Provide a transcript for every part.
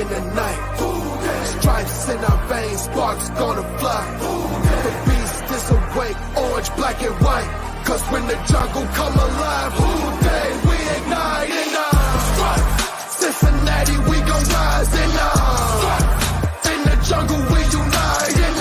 in the night. Stripes in our veins, sparks gonna fly. The beast is awake, orange, black, and white. Cause when the jungle come alive, who day we ignite in Cincinnati, we gon' rise in the jungle, we unite in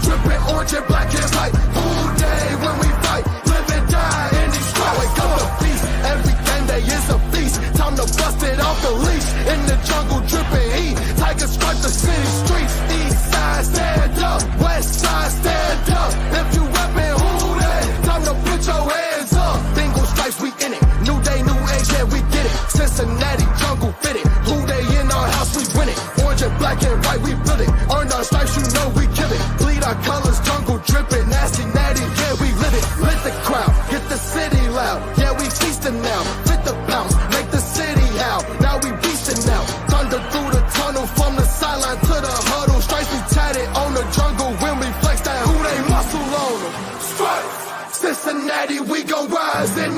dripping orange and black and white. Who day when we fight, live and die in these stripes. Wake up the beast, every game day is a feast. Time to bust it off the leash. In the jungle, dripping heat. Tigers stripe the city streets. East side, stand up. West side, stand up. If you reppin', who day? Time to put your hands up. Bengals stripes, we in it. New day, new age, yeah, we get it. Cincinnati, jungle fitted. Who day in our house, we win it. Orange and black and white, we build it. Earn our stripes, you know we kill it. Bleed our colors, jungle dripping. Nasty, natty, yeah, we live it. Lit the crowd, get the city loud. Yeah, we feasting now. Fit the bounce, make the city howl. Now we beastin' now. Thunder through the tunnel, from the sideline to the huddle. Stripes be tatted on the jungle when we flex that. Who they muscle on them? Stripes. Cincinnati, we gon' rise in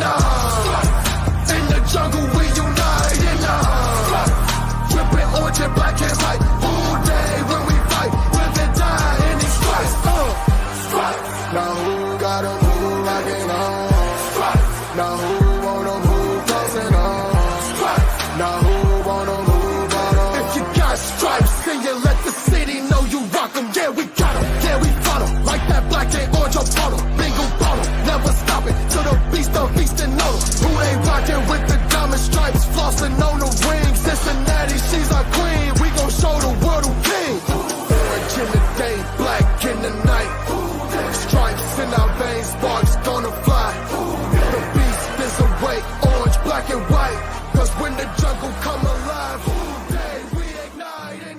the jungle, we unite in dripping orange and black and white. Who day when we fight, live and die in these stripes. Stripes. Now who gotta move like it on? Stripes. Now who wanna move crossing on? Stripes. Now who wanna move on? If you got stripes, then you let the city know you rock them. Yeah, we got them. Yeah, we fought them. Like that black and orange on bottle. Bingo bottle. Never stop it till the beast and know them. Who they rockin' with the diamond stripes? Flossin' on the ring. Cincinnati, she's our queen. We gon' show the world who king. Orange in the day, black in the night. Stripes in our veins, sparks gonna fly. The beast is awake, orange, black and white. Cause when the jungle come alive, who day we ignite in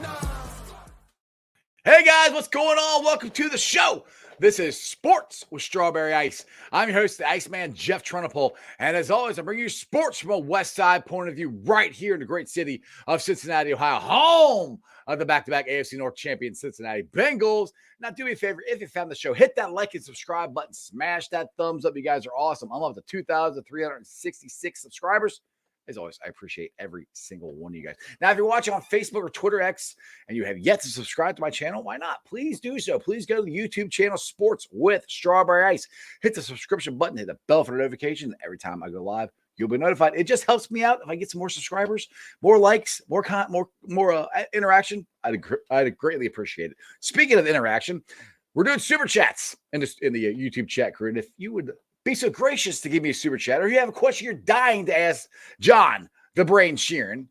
Hey guys, what's going on? Welcome to the show. This is Sports with Strawberry Ice. I'm your host, the Iceman, Jeff Trunapole. And as always, I bring you sports from a West Side point of view right here in the great city of Cincinnati, Ohio, home of the back-to-back AFC North champion Cincinnati Bengals. Now, do me a favor, if you found the show, hit that like and subscribe button. Smash that thumbs up. You guys are awesome. I'm up to 2,366 subscribers. As always, I appreciate every single one of you guys. Now, if you're watching on Facebook or Twitter X and you have yet to subscribe to my channel, why not? Please do so. Please go to the YouTube channel Sports with Strawberry Ice. Hit the subscription button, hit the bell for notifications. Every time I go live, you'll be notified. It just helps me out if I get some more subscribers, more likes, more interaction. I'd greatly appreciate it. Speaking of interaction, we're doing super chats in the YouTube chat crew, and if you would be so gracious to give me a super chat, or you have a question you're dying to ask John, the Brain Sheeran,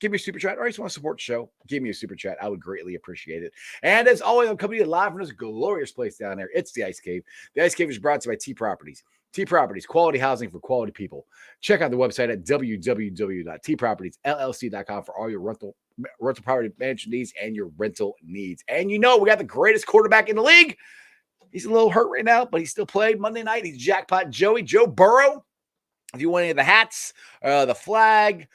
give me a super chat, or you just want to support the show, give me a super chat. I would greatly appreciate it. And as always, I'm coming to you live from this glorious place down there. It's the Ice Cave. The Ice Cave is brought to you by T Properties. T Properties, quality housing for quality people. Check out the website at www.tpropertiesllc.com for all your rental property management needs and your rental needs. And you know, we got the greatest quarterback in the league. He's a little hurt right now, but he still played Monday night. He's Jackpot Joey, Joe Burrow. If you want any of the hats, the flag,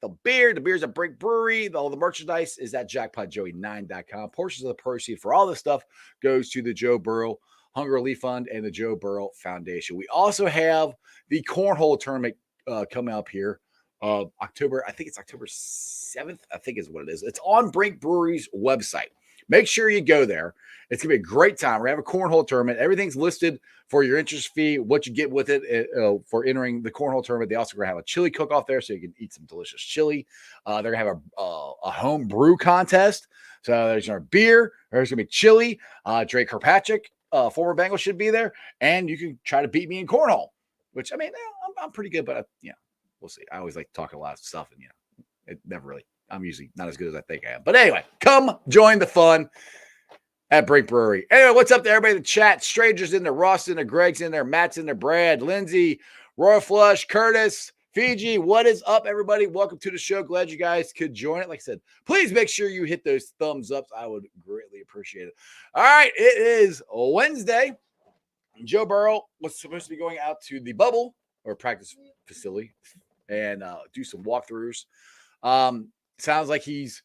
the beers at Break Brewery, all the merchandise is at jackpotjoey9.com. Portions of the proceeds for all this stuff goes to the Joe Burrow Hunger Relief Fund and the Joe Burrow Foundation. We also have the cornhole tournament coming up here. October 7th, I think is what it is. It's on Brink Brewery's website. Make sure you go there. It's going to be a great time. We're going to have a cornhole tournament. Everything's listed for your interest fee, what you get with it for entering the cornhole tournament. They also going to have a chili cook-off there so you can eat some delicious chili. They're going to have a home brew contest. So there's our beer. There's going to be chili. Drake Kirkpatrick, former Bengal, should be there. And you can try to beat me in cornhole, which, I mean, I'm pretty good, but, we'll see. I always like talking a lot of stuff, and, it never really – I'm usually not as good as I think I am. But anyway, come join the fun at Brink Brewery. Anyway, what's up to everybody in the chat? Strangers in there, Ross in there, Greg's in there, Matt's in there, Brad, Lindsay, Royal Flush, Curtis, Fiji. What is up, everybody? Welcome to the show. Glad you guys could join it. Like I said, please make sure you hit those thumbs ups. I would greatly appreciate it. All right, it is Wednesday. Joe Burrow was supposed to be going out to the bubble or practice facility and do some walkthroughs. Sounds like he's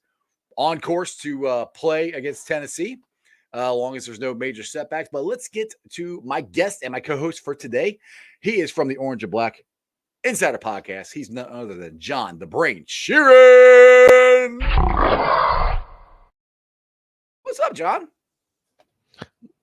on course to play against Tennessee, as long as there's no major setbacks. But let's get to my guest and my co-host for today. He is from the Orange and Black Insider Podcast. He's none other than John, the Brain Sheeran. What's up, John?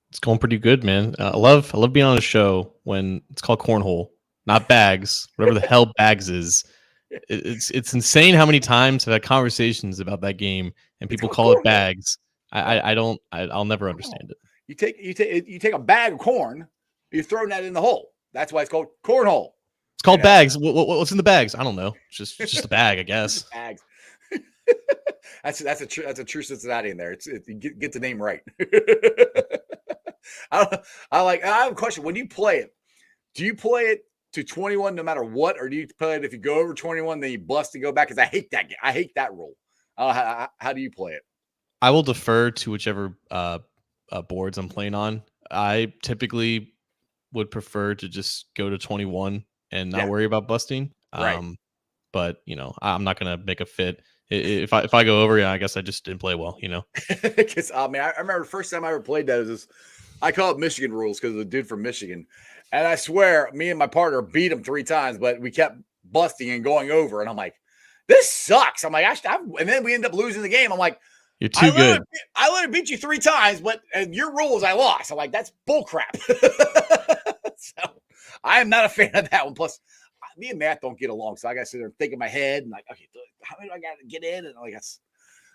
It's going pretty good, man. I love being on a show when it's called Cornhole, not Bags, whatever the hell Bags is. It's insane how many times I've had conversations about that game and people call it Bags. I'll never understand it. You take a bag of corn, you're throwing that in the hole. That's why it's called cornhole. It's called bags. What's in the bags? I don't know. It's just a bag, I guess. Bags. that's a true Cincinnati in there. Get the name right. I have a question. When you play it, do you play it to 21 no matter what, or do you play it if you go over 21 then you bust and go back? Because I hate that game. I hate that rule. How do you play it? I will defer to whichever boards I'm playing on. I typically would prefer to just go to 21 and not worry about busting. Right. But I'm not gonna make a fit. If I go over, I guess I just didn't play well. Because I remember the first time I ever played that was this. I call it Michigan rules because of the dude from Michigan, and I swear, me and my partner beat him 3 times, but we kept busting and going over, and I'm like, this sucks. I'm like, and then we end up losing the game. I'm like, you're too good. I literally beat you 3 times, but your rules I lost. I'm like, that's bullcrap. So I am not a fan of that one. Plus, me and Matt don't get along, so I got to sit there and think in my head and like, okay, how many do I got to get in? And like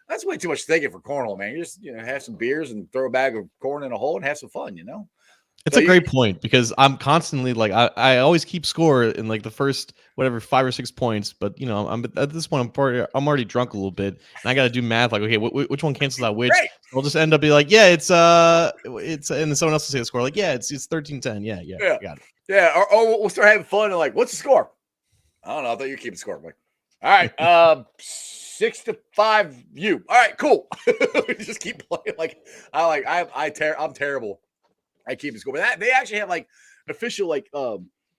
that's way too much thinking for cornhole, man. You just have some beers and throw a bag of corn in a hole and have some fun. It's a great point because I'm constantly like I always keep score in like the first 5 or 6 points, but I'm at this point I'm already drunk a little bit and I got to do math like okay which one cancels out which. Right. I'll just end up being like it's and then someone else will say the score like it's 13-10 yeah got it. Yeah, or we'll start having fun and like what's the score? I don't know. I thought you were keeping score. I'm like, all right, 6-5 you. All right, cool. Just keep playing. Like I'm terrible. I keep it score. But they actually have like official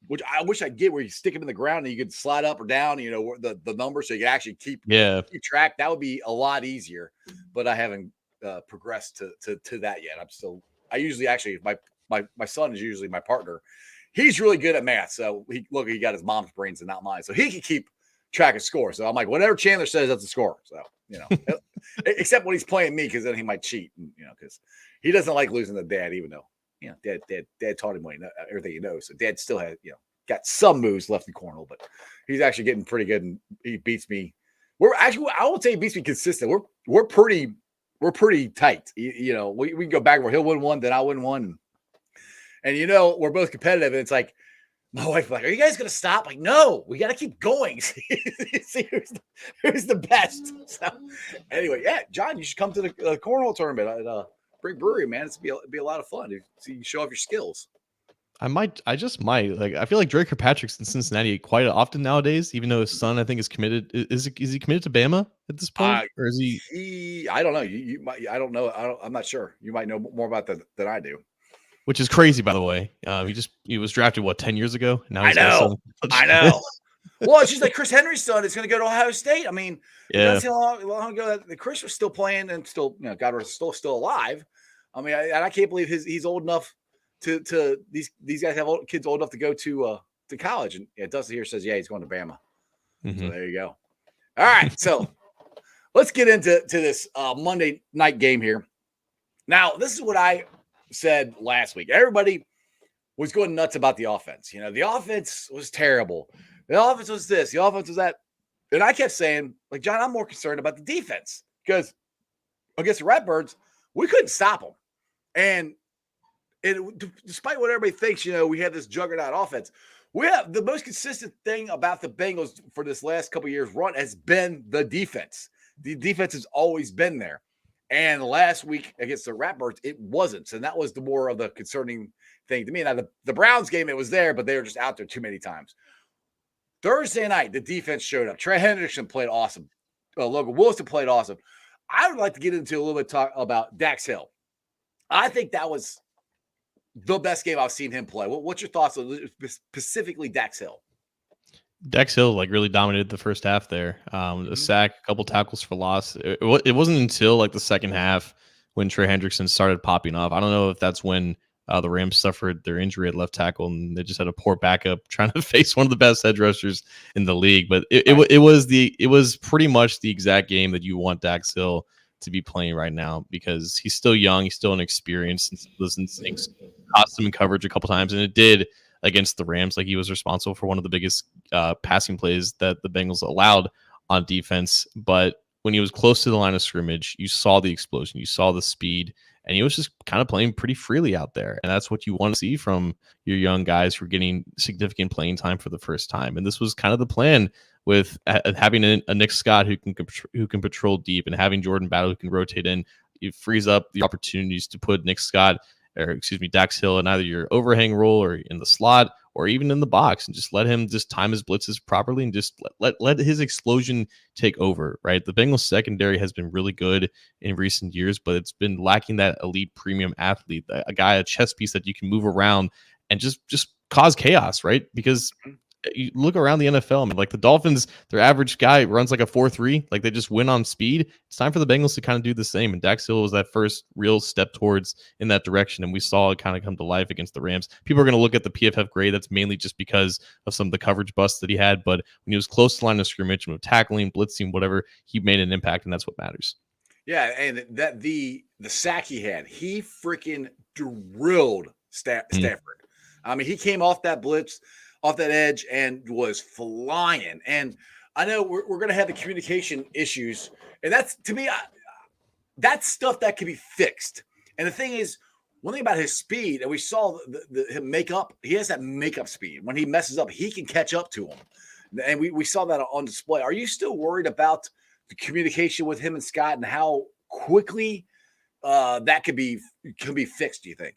which I wish I'd get where you stick them in the ground and you could slide up or down, the number so you can actually keep track. That would be a lot easier. But I haven't progressed to that yet. I usually actually my son is usually my partner. He's really good at math. So he got his mom's brains and not mine. So he can keep track of score. So I'm like, whatever Chandler says, that's the score. So, except when he's playing me, because then he might cheat, because he doesn't like losing to dad, even though, dad taught him everything he knows. So dad still has, got some moves left in cornhole, but he's actually getting pretty good and he beats me. I won't say he beats me consistent. We're pretty tight. We can go back where he'll win one, then I'll win one. And we're both competitive, and it's like my wife like, "Are you guys gonna stop?" Like, no, we got to keep going. See who's the best. So, anyway, John, you should come to the cornhole tournament at Brick Brewery, man. It'd be a lot of fun. So you can show off your skills. I just might. Like, I feel like Drake Kirkpatrick's in Cincinnati quite often nowadays, even though his son, I think, is committed. Is he committed to Bama at this point, or is he? I don't know. You might. I don't know. I'm not sure. You might know more about that than I do. Which is crazy, by the way. He was drafted 10 years ago. Now I know. Well, it's just like Chris Henry's son is going to go to Ohio State. I mean, that's how long ago that Chris was still playing and still, God was still alive. I mean, I can't believe he's old enough to these guys have kids old enough to go to college. And Dustin here says, he's going to Bama. Mm-hmm. So there you go. All right, so let's get into this Monday night game here. Now, this is what I said last week. Everybody was going nuts about the offense. The offense was terrible. The offense was this. The offense was that. And I kept saying, like, John, I'm more concerned about the defense because against the Redbirds, we couldn't stop them. And despite what everybody thinks, we have this juggernaut offense. We have the most consistent thing about the Bengals for this last couple of years run has been the defense. The defense has always been there. And last week against the Ratbirds, it wasn't. So that was the more of the concerning thing to me. Now, the Browns game, it was there, but they were just out there too many times. Thursday night, the defense showed up. Trey Hendrickson played awesome. Logan Wilson played awesome. I would like to get into a little bit of talk about Dax Hill. I think that was the best game I've seen him play. What's your thoughts on specifically Dax Hill? Dax Hill really dominated the first half there. A sack, a couple tackles for loss. It wasn't until the second half when Trey Hendrickson started popping off. I don't know if that's when the Rams suffered their injury at left tackle and they just had a poor backup trying to face one of the best edge rushers in the league. But it was pretty much the exact game that you want Dax Hill to be playing right now because he's still young, he's still inexperienced, and those instincts cost him in coverage a couple times, and it did against the Rams. Like he was responsible for one of the biggest passing plays that the Bengals allowed on defense. But when he was close to the line of scrimmage, you saw the explosion, you saw the speed, and he was just kind of playing pretty freely out there. And that's what you want to see from your young guys who are getting significant playing time for the first time. And this was kind of the plan with having a Nick Scott who can patrol deep and having Jordan Battle who can rotate in. It frees up the opportunities to put Nick Scott, or excuse me, Dax Hill in either your overhang role or in the slot or even in the box, and just let him just time his blitzes properly and just let his explosion take over, right? The Bengals secondary has been really good in recent years, but it's been lacking that elite premium athlete, a guy, a chess piece that you can move around and just cause chaos, right? Because you look around the NFL, and like the Dolphins, their average guy runs like a 4.3, like they just win on speed. It's time for the Bengals to kind of do the same. And Dax Hill was that first real step towards in that direction. And we saw it kind of come to life against the Rams. People are going to look at the PFF grade. That's mainly just because of some of the coverage busts that he had. But when he was close to the line of scrimmage, tackling, blitzing, whatever, he made an impact. And that's what matters. Yeah. And that the sack he had, he freaking drilled Stafford. I mean, he came off that blitz, off that edge, and was flying. And I know we're going to have the communication issues, and that's, to me, that's stuff that can be fixed. And the thing is, one thing about his speed, and we saw him make up, he has that makeup speed. When he messes up, he can catch up to him. And we saw that on display. Are you still worried about the communication with him and Scott and how quickly that can be fixed, do you think?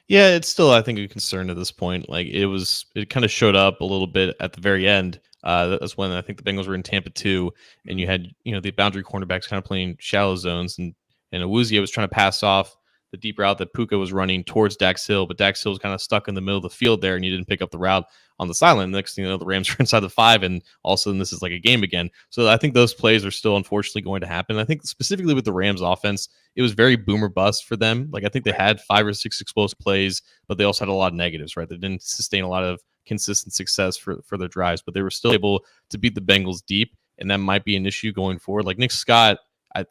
Yeah, it's still, I think, a concern at this point. Like it kind of showed up a little bit at the very end. That's when I think the Bengals were in Tampa 2, and you had, the boundary cornerbacks kind of playing shallow zones, and Awuzie was trying to pass off the deep route that Puka was running towards Dax Hill, but Dax Hill was kind of stuck in the middle of the field there, and he didn't pick up the route on the sideline. Next thing you know, the Rams were inside the 5, and all of a sudden this is like a game again. So I think those plays are still unfortunately going to happen. I think specifically with the Rams offense, it was very boomer bust for them. Like I think they had 5 or 6 explosive plays, but they also had a lot of negatives, right? They didn't sustain a lot of consistent success for their drives, but they were still able to beat the Bengals deep, and that might be an issue going forward. Like Nick Scott,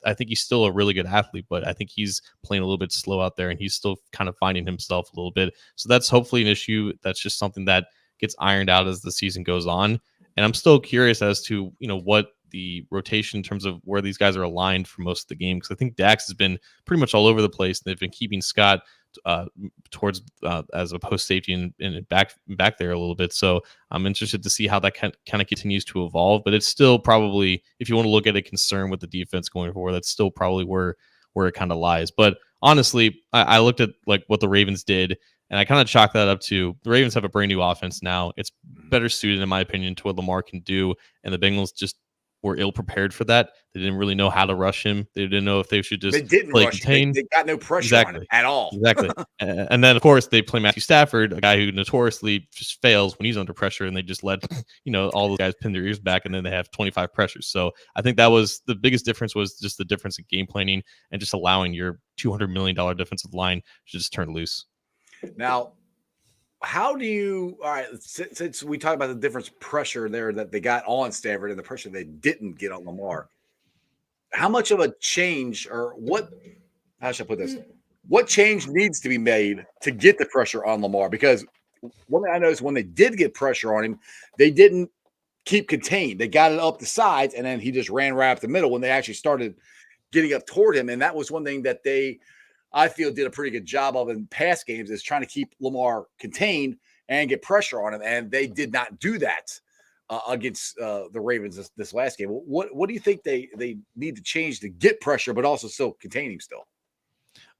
I think he's still a really good athlete, but I think he's playing a little bit slow out there, and he's still kind of finding himself a little bit. So that's hopefully an issue. That's just something that gets ironed out as the season goes on. And I'm still curious as to, what the rotation in terms of where these guys are aligned for most of the game. Because I think Dax has been pretty much all over the place. They've been keeping Scott towards as a post safety and back there a little bit. So I'm interested to see how that kind of continues to evolve. But it's still probably, if you want to look at a concern with the defense going forward, that's still probably where it kind of lies. But honestly, I looked at like what the Ravens did, and I kind of chalk that up to the Ravens have a brand new offense now. It's better suited, in my opinion, to what Lamar can do, and the Bengals just were ill prepared for that. They didn't really know how to rush him. They didn't know if they should just play contain. They got no pressure on him at all. Exactly. And then, of course, they play Matthew Stafford, a guy who notoriously just fails when he's under pressure, and they just let all those guys pin their ears back, and then they have 25 pressures. So I think that was the biggest difference, was just the difference in game planning and just allowing your $200 million defensive line to just turn loose. Now, how do you, all right, since we talked about the difference pressure there that they got on Stafford and the pressure they didn't get on Lamar, how much of a change, or how should I put this? What change needs to be made to get the pressure on Lamar? Because one thing I noticed, when they did get pressure on him, they didn't keep contained. They got it up the sides, and then he just ran right up the middle when they actually started getting up toward him. And that was one thing that I feel, did a pretty good job of in past games, is trying to keep Lamar contained and get pressure on him. And they did not do that against the Ravens this last game. What do you think they need to change to get pressure, but also still contain him still?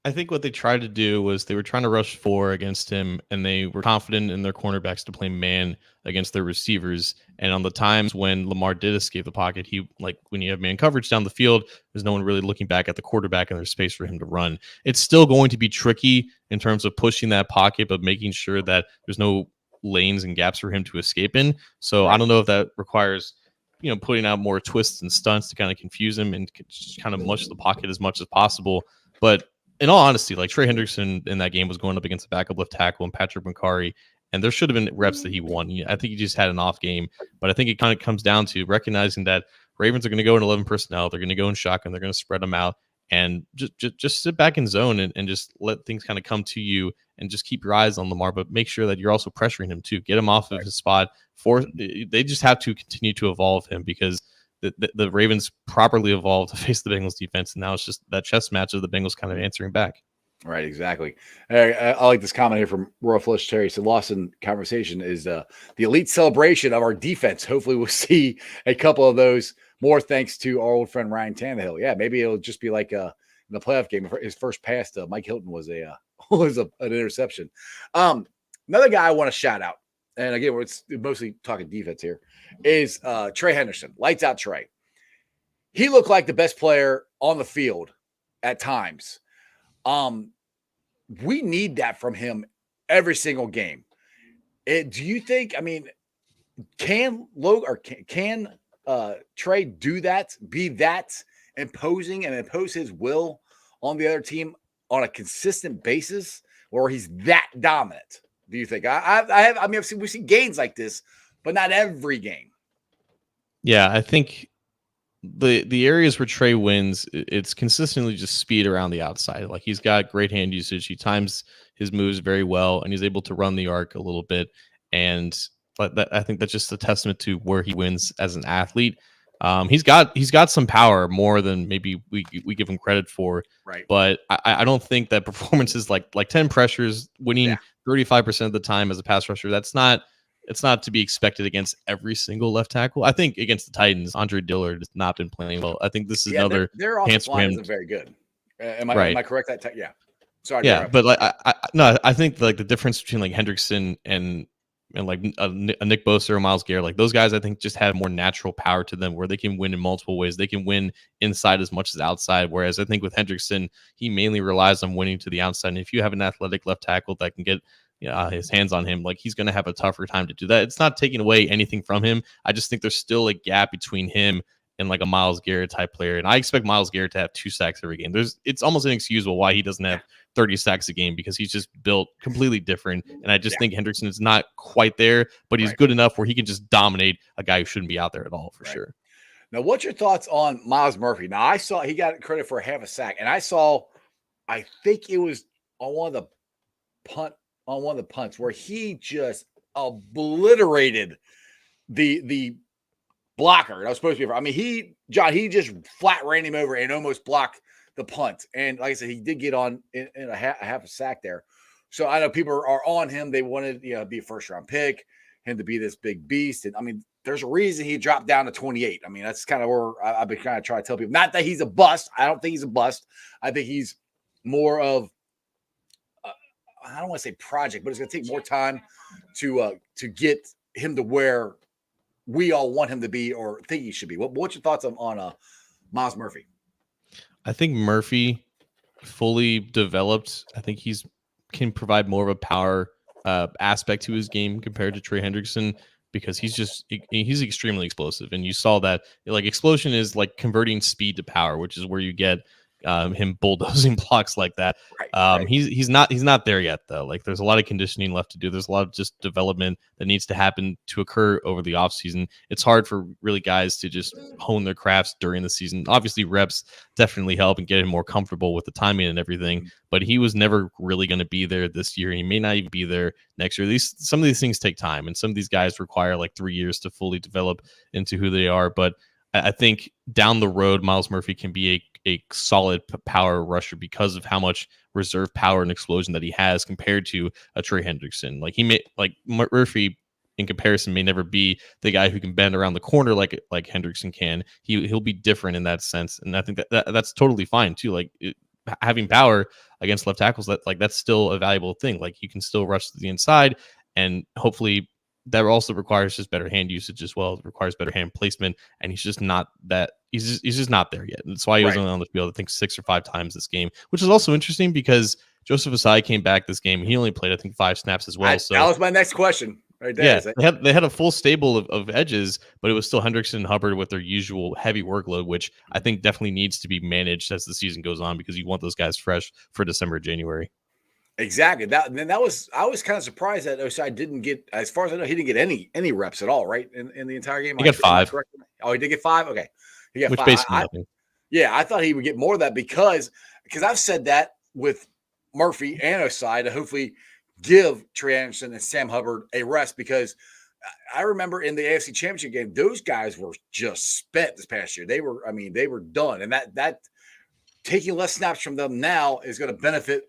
I think what they tried to do was they were trying to rush 4 against him, and they were confident in their cornerbacks to play man against their receivers. And on the times when Lamar did escape the pocket, when you have man coverage down the field, there's no one really looking back at the quarterback, and there's space for him to run. It's still going to be tricky in terms of pushing that pocket, but making sure that there's no lanes and gaps for him to escape in. So I don't know if that requires putting out more twists and stunts to kind of confuse him and just kind of mush the pocket as much as possible. But in all honesty, like Trey Hendrickson in that game was going up against a backup left tackle and Patrick McCarry, and there should have been reps that he won. I think he just had an off game, but I think it kind of comes down to recognizing that Ravens are going to go in 11 personnel. They're going to go in shotgun. They're going to spread them out and just sit back in zone and just let things kind of come to you and just keep your eyes on Lamar, but make sure that you're also pressuring him too. Get him off of his spot. They just have to continue to evolve him because the Ravens properly evolved to face the Bengals defense, and now it's just that chess match of the Bengals kind of answering back. Right, exactly. I like this comment here from Royal Flush Terry. So, lost in conversation is the elite celebration of our defense. Hopefully, we'll see a couple of those more thanks to our old friend Ryan Tannehill. Yeah, maybe it'll just be like in the playoff game. His first pass to Mike Hilton was an interception. Another guy I want to shout out, and again, we're mostly talking defense here, is Trey Henderson. Lights out Trey. He looked like the best player on the field at times. We need that from him every single game. Do you think? I mean, can Trey do that? Be that imposing and impose his will on the other team on a consistent basis, or he's that dominant? Do you think? We've seen gains like this, but not every game. Yeah, I think the areas where Trey wins, it's consistently just speed around the outside. Like he's got great hand usage. He times his moves very well, and he's able to run the arc a little bit. And I think that's just a testament to where he wins as an athlete. He's got some power more than maybe we give him credit for. Right. But I don't think that performances like 10 pressures, winning 35% of the time as a pass rusher, it's not to be expected against every single left tackle. I think against the Titans, Andre Dillard has not been playing well. I think this is another their offensive line isn't very good. Am I correct? Yeah. Sorry. Yeah, but like I think like the difference between like Hendrickson and like a Nick Bosa or Myles Garrett, like those guys, I think just have more natural power to them where they can win in multiple ways. They can win inside as much as outside. Whereas I think with Hendrickson, he mainly relies on winning to the outside. And if you have an athletic left tackle that can get his hands on him, like he's going to have a tougher time to do that. It's not taking away anything from him. I just think there's still a gap between him and like a Myles Garrett type player. And I expect Myles Garrett to have 2 sacks every game. It's almost inexcusable why he doesn't have 30 sacks a game because he's just built completely different. And I just think Hendrickson is not quite there, but he's good enough where he can just dominate a guy who shouldn't be out there at all for sure. Now, what's your thoughts on Myles Murphy? Now, I saw he got credit for half a sack, and I think it was on one of the punts where he just obliterated the blocker. That was supposed to be. I mean, he just flat ran him over and almost blocked the punt. And like I said, he did get on in a half a sack there. So I know people are on him. They wanted to be a first round pick, him to be this big beast. And I mean, there's a reason he dropped down to 28. I mean, that's kind of where I've been kind of trying to tell people. Not that he's a bust. I don't think he's a bust. I think he's more of I don't want to say project, but it's going to take more time to get him to where we all want him to be or think he should be. What's your thoughts on Myles Murphy? I think Murphy fully developed. I think can provide more of a power aspect to his game compared to Trey Hendrickson because he's extremely explosive. And you saw that like explosion is like converting speed to power, which is where you get him bulldozing blocks like that. Right. He's not there yet though. Like there's a lot of conditioning left to do. There's a lot of just development that needs to happen to occur over the offseason. It's hard for really guys to just hone their crafts during the season. Obviously reps definitely help and get him more comfortable with the timing and everything, but he was never really going to be there this year. And he may not even be there next year. Some of these things take time and some of these guys require like 3 years to fully develop into who they are. But I think down the road, Myles Murphy can be a solid power rusher because of how much reserve power and explosion that he has compared to a Trey Hendrickson. Murphy in comparison may never be the guy who can bend around the corner like Hendrickson can. He'll be different in that sense, and I think that's totally fine too. Like having power against left tackles, that's still a valuable thing. Like you can still rush to the inside, and hopefully that also requires just better hand usage as well. It requires better hand placement, and he's just not that. He's just not there yet. That's why he was only on the field, I think, 6 or 5 times this game, which is also interesting because Joseph Asai came back this game. He only played, I think, 5 snaps as well. So that was my next question. Right there. Yeah, they had a full stable of edges, but it was still Hendrickson and Hubbard with their usual heavy workload, which I think definitely needs to be managed as the season goes on because you want those guys fresh for December, January. Exactly. I was kind of surprised that Osai didn't get, as far as I know, he didn't get any reps at all, right? In the entire game. He got 5. Oh, he did get 5? Okay. He got Which 5. basically nothing. Yeah, I thought he would get more of that because I've said that with Murphy and Osai to hopefully give Trey Anderson and Sam Hubbard a rest, because I remember in the AFC Championship game, those guys were just spent this past year. They were done. And that taking less snaps from them now is going to benefit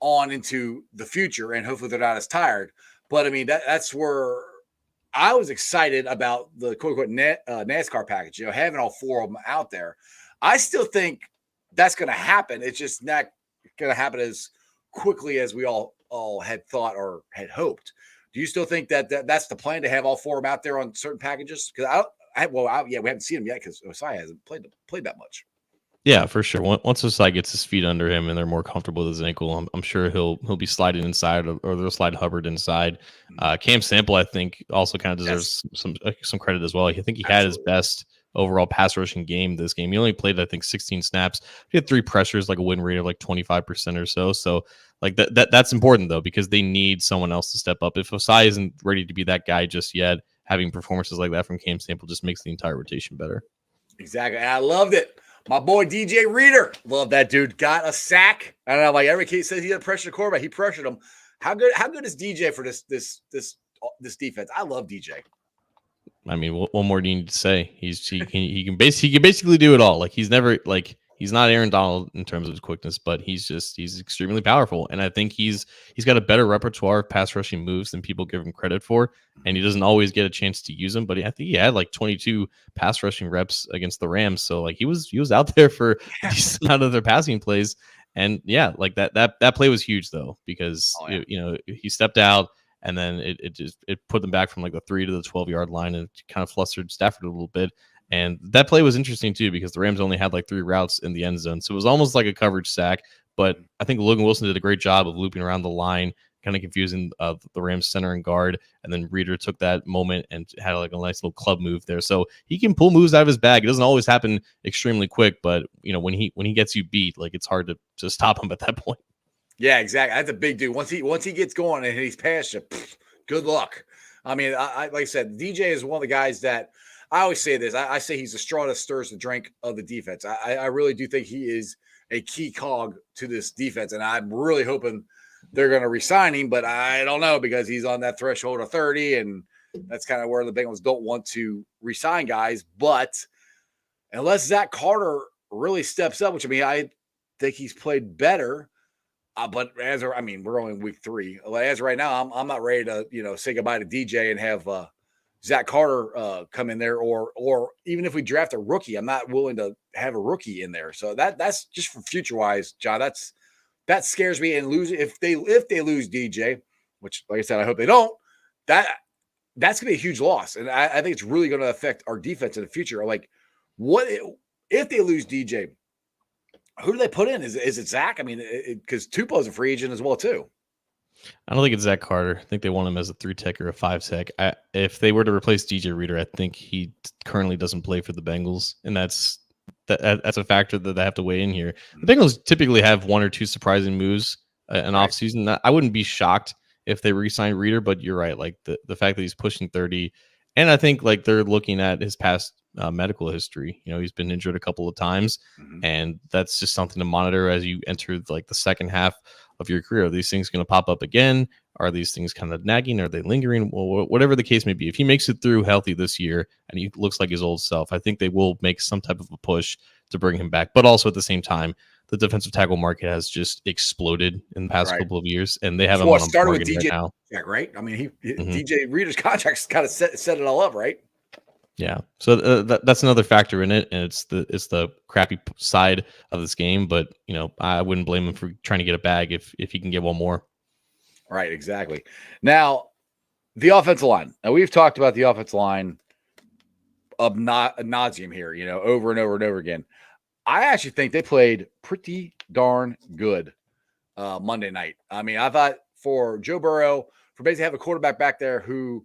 on into the future, and hopefully they're not as tired. But I mean, that's where I was excited about the quote unquote NASCAR package, having all 4 of them out there. I still think that's going to happen. It's just not going to happen as quickly as we all had thought or had hoped. Do you still think that's the plan, to have all 4 of them out there on certain packages? Because we haven't seen them yet because Osai hasn't played that much. Yeah, for sure. Once Osai gets his feet under him and they're more comfortable with his ankle, I'm sure he'll be sliding inside, or they'll slide Hubbard inside. Cam Sample, I think, also kind of deserves some credit as well. I think he had his best overall pass rushing game this game. He only played, I think, 16 snaps. He had 3 pressures, like a win rate of like 25% or so. So like that's important though, because they need someone else to step up. If Osai isn't ready to be that guy just yet, having performances like that from Cam Sample just makes the entire rotation better. Exactly. I loved it. My boy DJ Reader, love that dude. Got a sack. I don't know, like every kid says he didn't pressure the quarterback. He pressured him. How good is DJ for this defense? I love DJ. I mean, what more do you need to say? He can basically do it all. Like he's not Aaron Donald in terms of his quickness, but he's extremely powerful. And I think he's got a better repertoire of pass rushing moves than people give him credit for. And he doesn't always get a chance to use them, but I think he had like 22 pass rushing reps against the Rams. So like he was out there for a decent amount of their passing plays. And yeah, like that play was huge though, because he stepped out. And then it put them back from like the 3 to the 12-yard line, and it kind of flustered Stafford a little bit. And that play was interesting too, because the Rams only had like 3 routes in the end zone. So it was almost like a coverage sack. But I think Logan Wilson did a great job of looping around the line, kind of confusing the Rams center and guard. And then Reader took that moment and had like a nice little club move there. So he can pull moves out of his bag. It doesn't always happen extremely quick, but when he gets you beat, like it's hard to stop him at that point. Yeah, exactly. That's a big dude. Once he gets going and he's past you, good luck. I mean, I like I said, DJ is one of the guys that I always say this. I say he's the straw that stirs the drink of the defense. I really do think he is a key cog to this defense, and I'm really hoping they're going to re-sign him, but I don't know, because he's on that threshold of 30, and that's kind of where the Bengals don't want to re-sign guys. But unless Zach Carter really steps up, which I think he's played better. But we're only in week 3. As right now, I'm not ready to say goodbye to DJ and have Zach Carter come in there, or even if we draft a rookie, I'm not willing to have a rookie in there. So that's just for future wise, John. That scares me. And if they lose DJ, which like I said, I hope they don't. That's gonna be a huge loss, and I think it's really going to affect our defense in the future. Like, what if they lose DJ? Who do they put in? Is it Zach? I mean, because Tupo's a free agent as well too. I don't think it's Zach Carter. I think they want him as a 3-tech or a 5-tech. If they were to replace DJ Reader, I think he currently doesn't play for the Bengals, and that's a factor that they have to weigh in here. The Bengals typically have 1 or 2 surprising moves in offseason. I wouldn't be shocked if they re-signed Reader, but you're right. Like the fact that he's pushing 30, and I think like they're looking at his past medical history. He's been injured a couple of times, and that's just something to monitor as you enter like the second half of your career. Are these things going to pop up again? Are these things kind of nagging? Are they lingering? Well, whatever the case may be, if he makes it through healthy this year and he looks like his old self, I think they will make some type of a push to bring him back. But also at the same time, the defensive tackle market has just exploded in the past couple of years, and they have him on a bargain right now. Yeah, right. I mean, DJ Reader's contract's kind of set it all up, right? Yeah, so that's another factor in it, and it's the crappy side of this game. But I wouldn't blame him for trying to get a bag if he can get one more. Right, exactly. Now, the offensive line. Now we've talked about the offensive line ad nauseum here, over and over and over again. I actually think they played pretty darn good Monday night. I mean, I thought for Joe Burrow, for basically have a quarterback back there who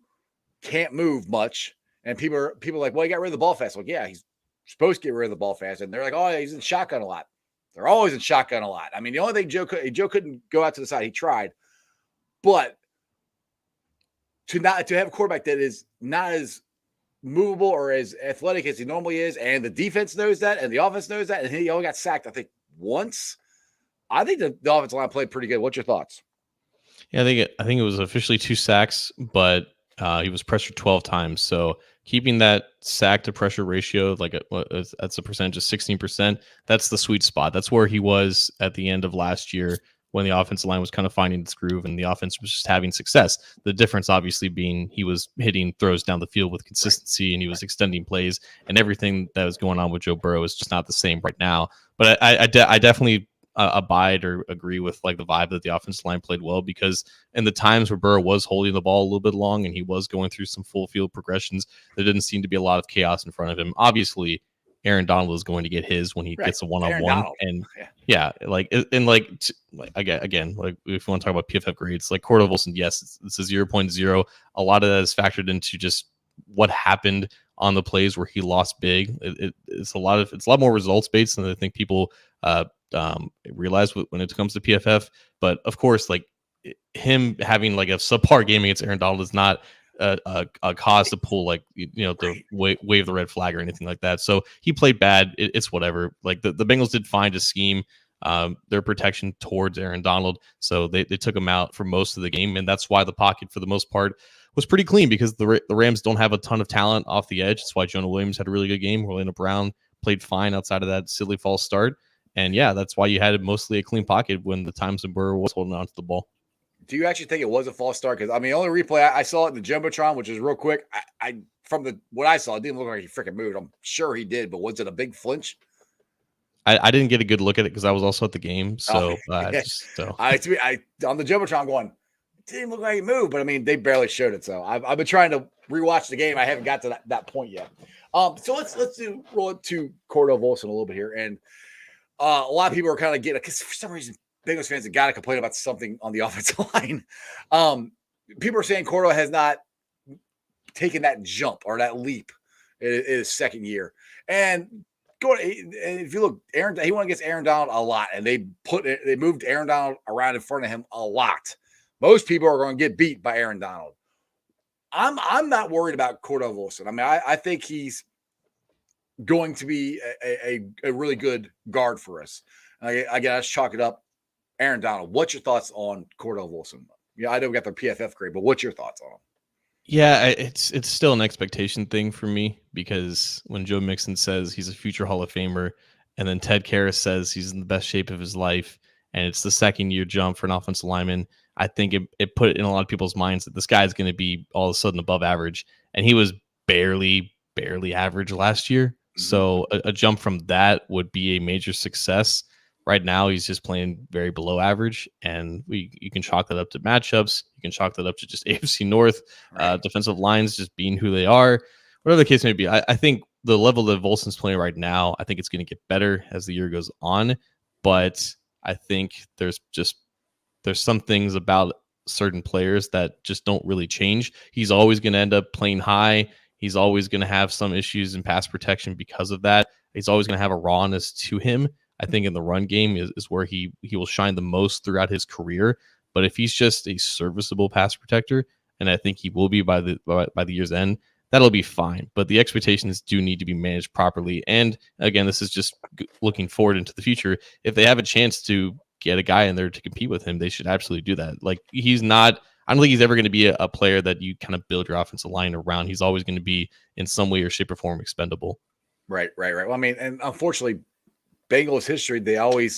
can't move much. And people are like, well, he got rid of the ball fast. Like, yeah, he's supposed to get rid of the ball fast. And they're like, oh, he's in shotgun a lot. They're always in shotgun a lot. I mean, the only thing Joe couldn't go out to the side. He tried. But to have a quarterback that is not as movable or as athletic as he normally is, and the defense knows that, and the offense knows that, and he only got sacked, I think, once. I think the offensive line played pretty good. What's your thoughts? Yeah, I think it was officially 2 sacks, but he was pressured 12 times. So keeping that sack to pressure ratio, that's a percentage of 16%. That's the sweet spot. That's where he was at the end of last year when the offensive line was kind of finding its groove and the offense was just having success. The difference, obviously, being he was hitting throws down the field with consistency and he was extending plays, and everything that was going on with Joe Burrow is just not the same right now. But I definitely abide or agree with like the vibe that the offensive line played well, because in the times where Burrow was holding the ball a little bit long and he was going through some full field progressions, there didn't seem to be a lot of chaos in front of him. Obviously, Aaron Donald is going to get his when he gets a one-on-one, and again, like if you want to talk about PFF grades, like Cordell Wilson, yes, it's a 0.0. A lot of that is factored into just what happened on the plays where he lost big. It's a lot more results based than I think people realize when it comes to PFF. But of course, like him having like a subpar game against Aaron Donald is not a cause to pull to wave the red flag or anything like that. So he played bad. It's whatever. Like the Bengals did find a scheme, their protection towards Aaron Donald, so they took him out for most of the game, and that's why the pocket for the most part was pretty clean, because the Rams don't have a ton of talent off the edge. That's why Jonah Williams had a really good game. Orlando Brown played fine outside of that silly false start. And yeah, that's why you had mostly a clean pocket when the times when Burrow was holding on to the ball. Do you actually think it was a false start? Because I mean, the only replay I saw it in the Jumbotron, which is real quick. What I saw, it didn't look like he freaking moved. I'm sure he did, but was it a big flinch? I didn't get a good look at it because I was also at the game. So, on the Jumbotron going, it didn't look like he moved, but I mean, they barely showed it. So I've been trying to rewatch the game. I haven't got to that point yet. So let's roll it to Cordell Wilson a little bit here, and a lot of people are kind of getting, because for some reason Bengals fans have got to complain about something on the offensive line. People are saying Cordell has not taken that jump or that leap in his second year. And if you look, he went against Aaron Donald a lot, and they moved Aaron Donald around in front of him a lot. Most people are going to get beat by Aaron Donald. I'm not worried about Cordell Wilson. I mean, I think he's going to be a really good guard for us. Again, let's chalk it up. Aaron Donald, what's your thoughts on Cordell Wilson? Yeah, I know we got the PFF grade, but what's your thoughts on him? Yeah, it's still an expectation thing for me, because when Joe Mixon says he's a future Hall of Famer, and then Ted Karras says he's in the best shape of his life, and it's the second year jump for an offensive lineman, I think it put in a lot of people's minds that this guy is going to be all of a sudden above average, and he was barely average last year. Mm-hmm. So a jump from that would be a major success. Right now, he's just playing very below average, and you can chalk that up to matchups. You can chalk that up to just AFC North, defensive lines just being who they are. Whatever the case may be, I think the level that Volson's playing right now, I think it's going to get better as the year goes on. But I think there's some things about certain players that just don't really change. He's always going to end up playing high. He's always going to have some issues in pass protection because of that. He's always going to have a rawness to him. I think in the run game is where he will shine the most throughout his career. But if he's just a serviceable pass protector, and I think he will be by the year's end, that'll be fine. But the expectations do need to be managed properly. And again, this is just looking forward into the future. If they have a chance to get a guy in there to compete with him, they should absolutely do that. Like I don't think he's ever going to be a player that you kind of build your offensive line around. He's always going to be in some way or shape or form expendable. Right. Well, I mean, and unfortunately, Bengals history, they don't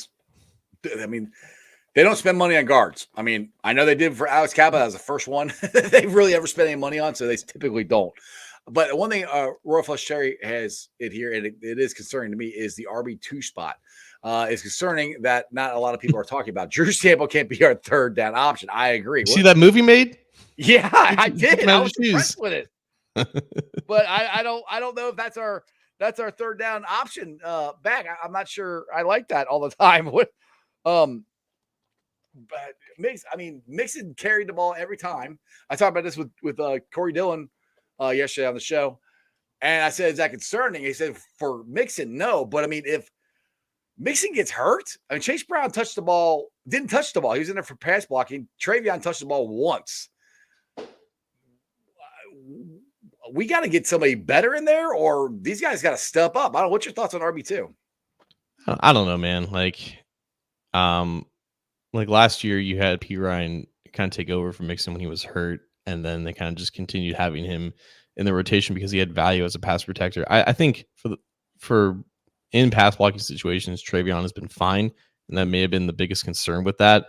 spend money on guards. I mean, I know they did for Alex Cappa. That was the first one they've really ever spent any money on, so they typically don't. But one thing Royal Flush Cherry has it here, and it is concerning to me, is the RB2 spot. It's concerning that not a lot of people are talking about. Drew Sample can't be our third down option. I agree. See that movie made? Yeah, I did. I was impressed with it. But I don't know if that's our third down option back. I'm not sure I like that all the time. But Mixon carried the ball every time. I talked about this with Corey Dillon yesterday on the show, and I said, is that concerning? He said, for Mixon, no. But I mean, if Mixon gets hurt, I mean, Chase Brown didn't touch the ball. He was in there for pass blocking. Travion touched the ball once. we got to get somebody better in there, or these guys got to step up. I don't know. What's your thoughts on RB2? I don't know, man. Like last year, you had P Ryan kind of take over for Mixon when he was hurt, and then they kind of just continued having him in the rotation because he had value as a pass protector. I think for in pass blocking situations, Travion has been fine, and that may have been the biggest concern with that.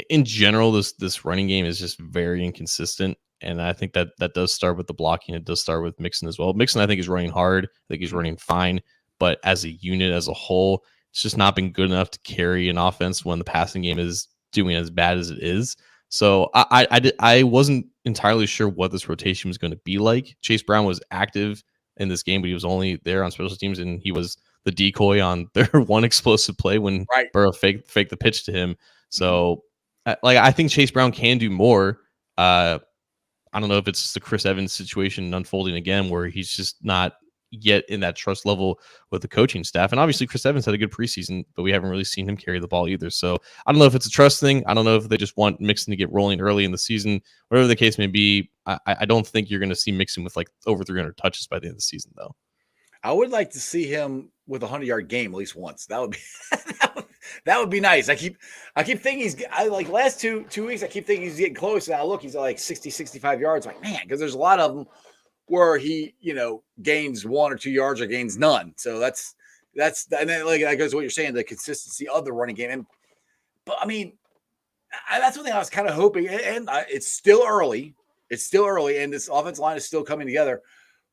In general, this running game is just very inconsistent, and I think that does start with the blocking. It does start with Mixon as well. Mixon, I think, is running hard. I think he's running fine, but as a unit, as a whole, it's just not been good enough to carry an offense when the passing game is doing as bad as it is. So I wasn't entirely sure what this rotation was going to be like. Chase Brown was active in this game, but he was only there on special teams, and he was the decoy on their one explosive play when Burrow faked the pitch to him. So, I think Chase Brown can do more. I don't know if it's just the Chris Evans situation unfolding again, where he's just not yet in that trust level with the coaching staff. And obviously Chris Evans had a good preseason, but we haven't really seen him carry the ball either. So I don't know if it's a trust thing. I don't know if they just want Mixon to get rolling early in the season. Whatever the case may be, I don't think you're going to see Mixon with like over 300 touches by the end of the season, though. I would like to see him with a 100-yard game at least once. That would be that would be nice. I keep thinking last two weeks, I keep thinking he's getting close. Now look, he's at like 60, 65 yards. Like, man, because there's a lot of them where he, gains 1 or 2 yards or gains none. So that's and then that goes to what you're saying, the consistency of the running game. But I mean, that's one thing I was kind of hoping. And it's still early. And this offensive line is still coming together.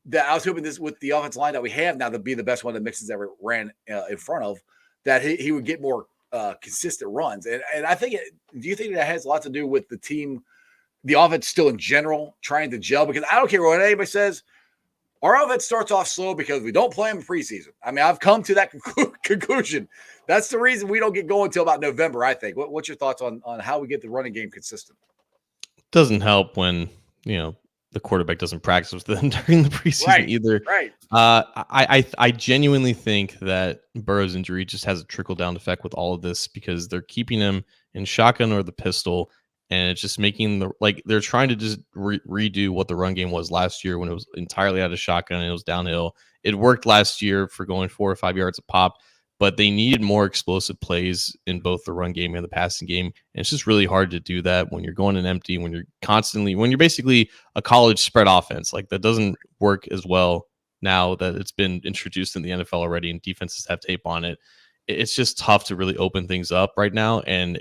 That I was hoping this with the offensive line that we have now to be the best one that Mixon's ever ran in front of, that he would get more consistent runs. And I think do you think that has a lot to do with the team, the offense still in general trying to gel? Because I don't care what anybody says, our offense starts off slow because we don't play them in preseason. I mean, I've come to that conclusion. That's the reason we don't get going until about November, I think. What's your thoughts on how we get the running game consistent? Doesn't help when, the quarterback doesn't practice with them during the preseason either. Right. I genuinely think that Burrow's injury just has a trickle-down effect with all of this because they're keeping him in shotgun or the pistol, and it's just making they're trying to just redo what the run game was last year when it was entirely out of shotgun and it was downhill. It worked last year for going 4 or 5 yards a pop, but they needed more explosive plays in both the run game and the passing game. And it's just really hard to do that when you're going in empty, when you're basically a college spread offense. Like, that doesn't work as well now that it's been introduced in the NFL already and defenses have tape on it. It's just tough to really open things up right now. And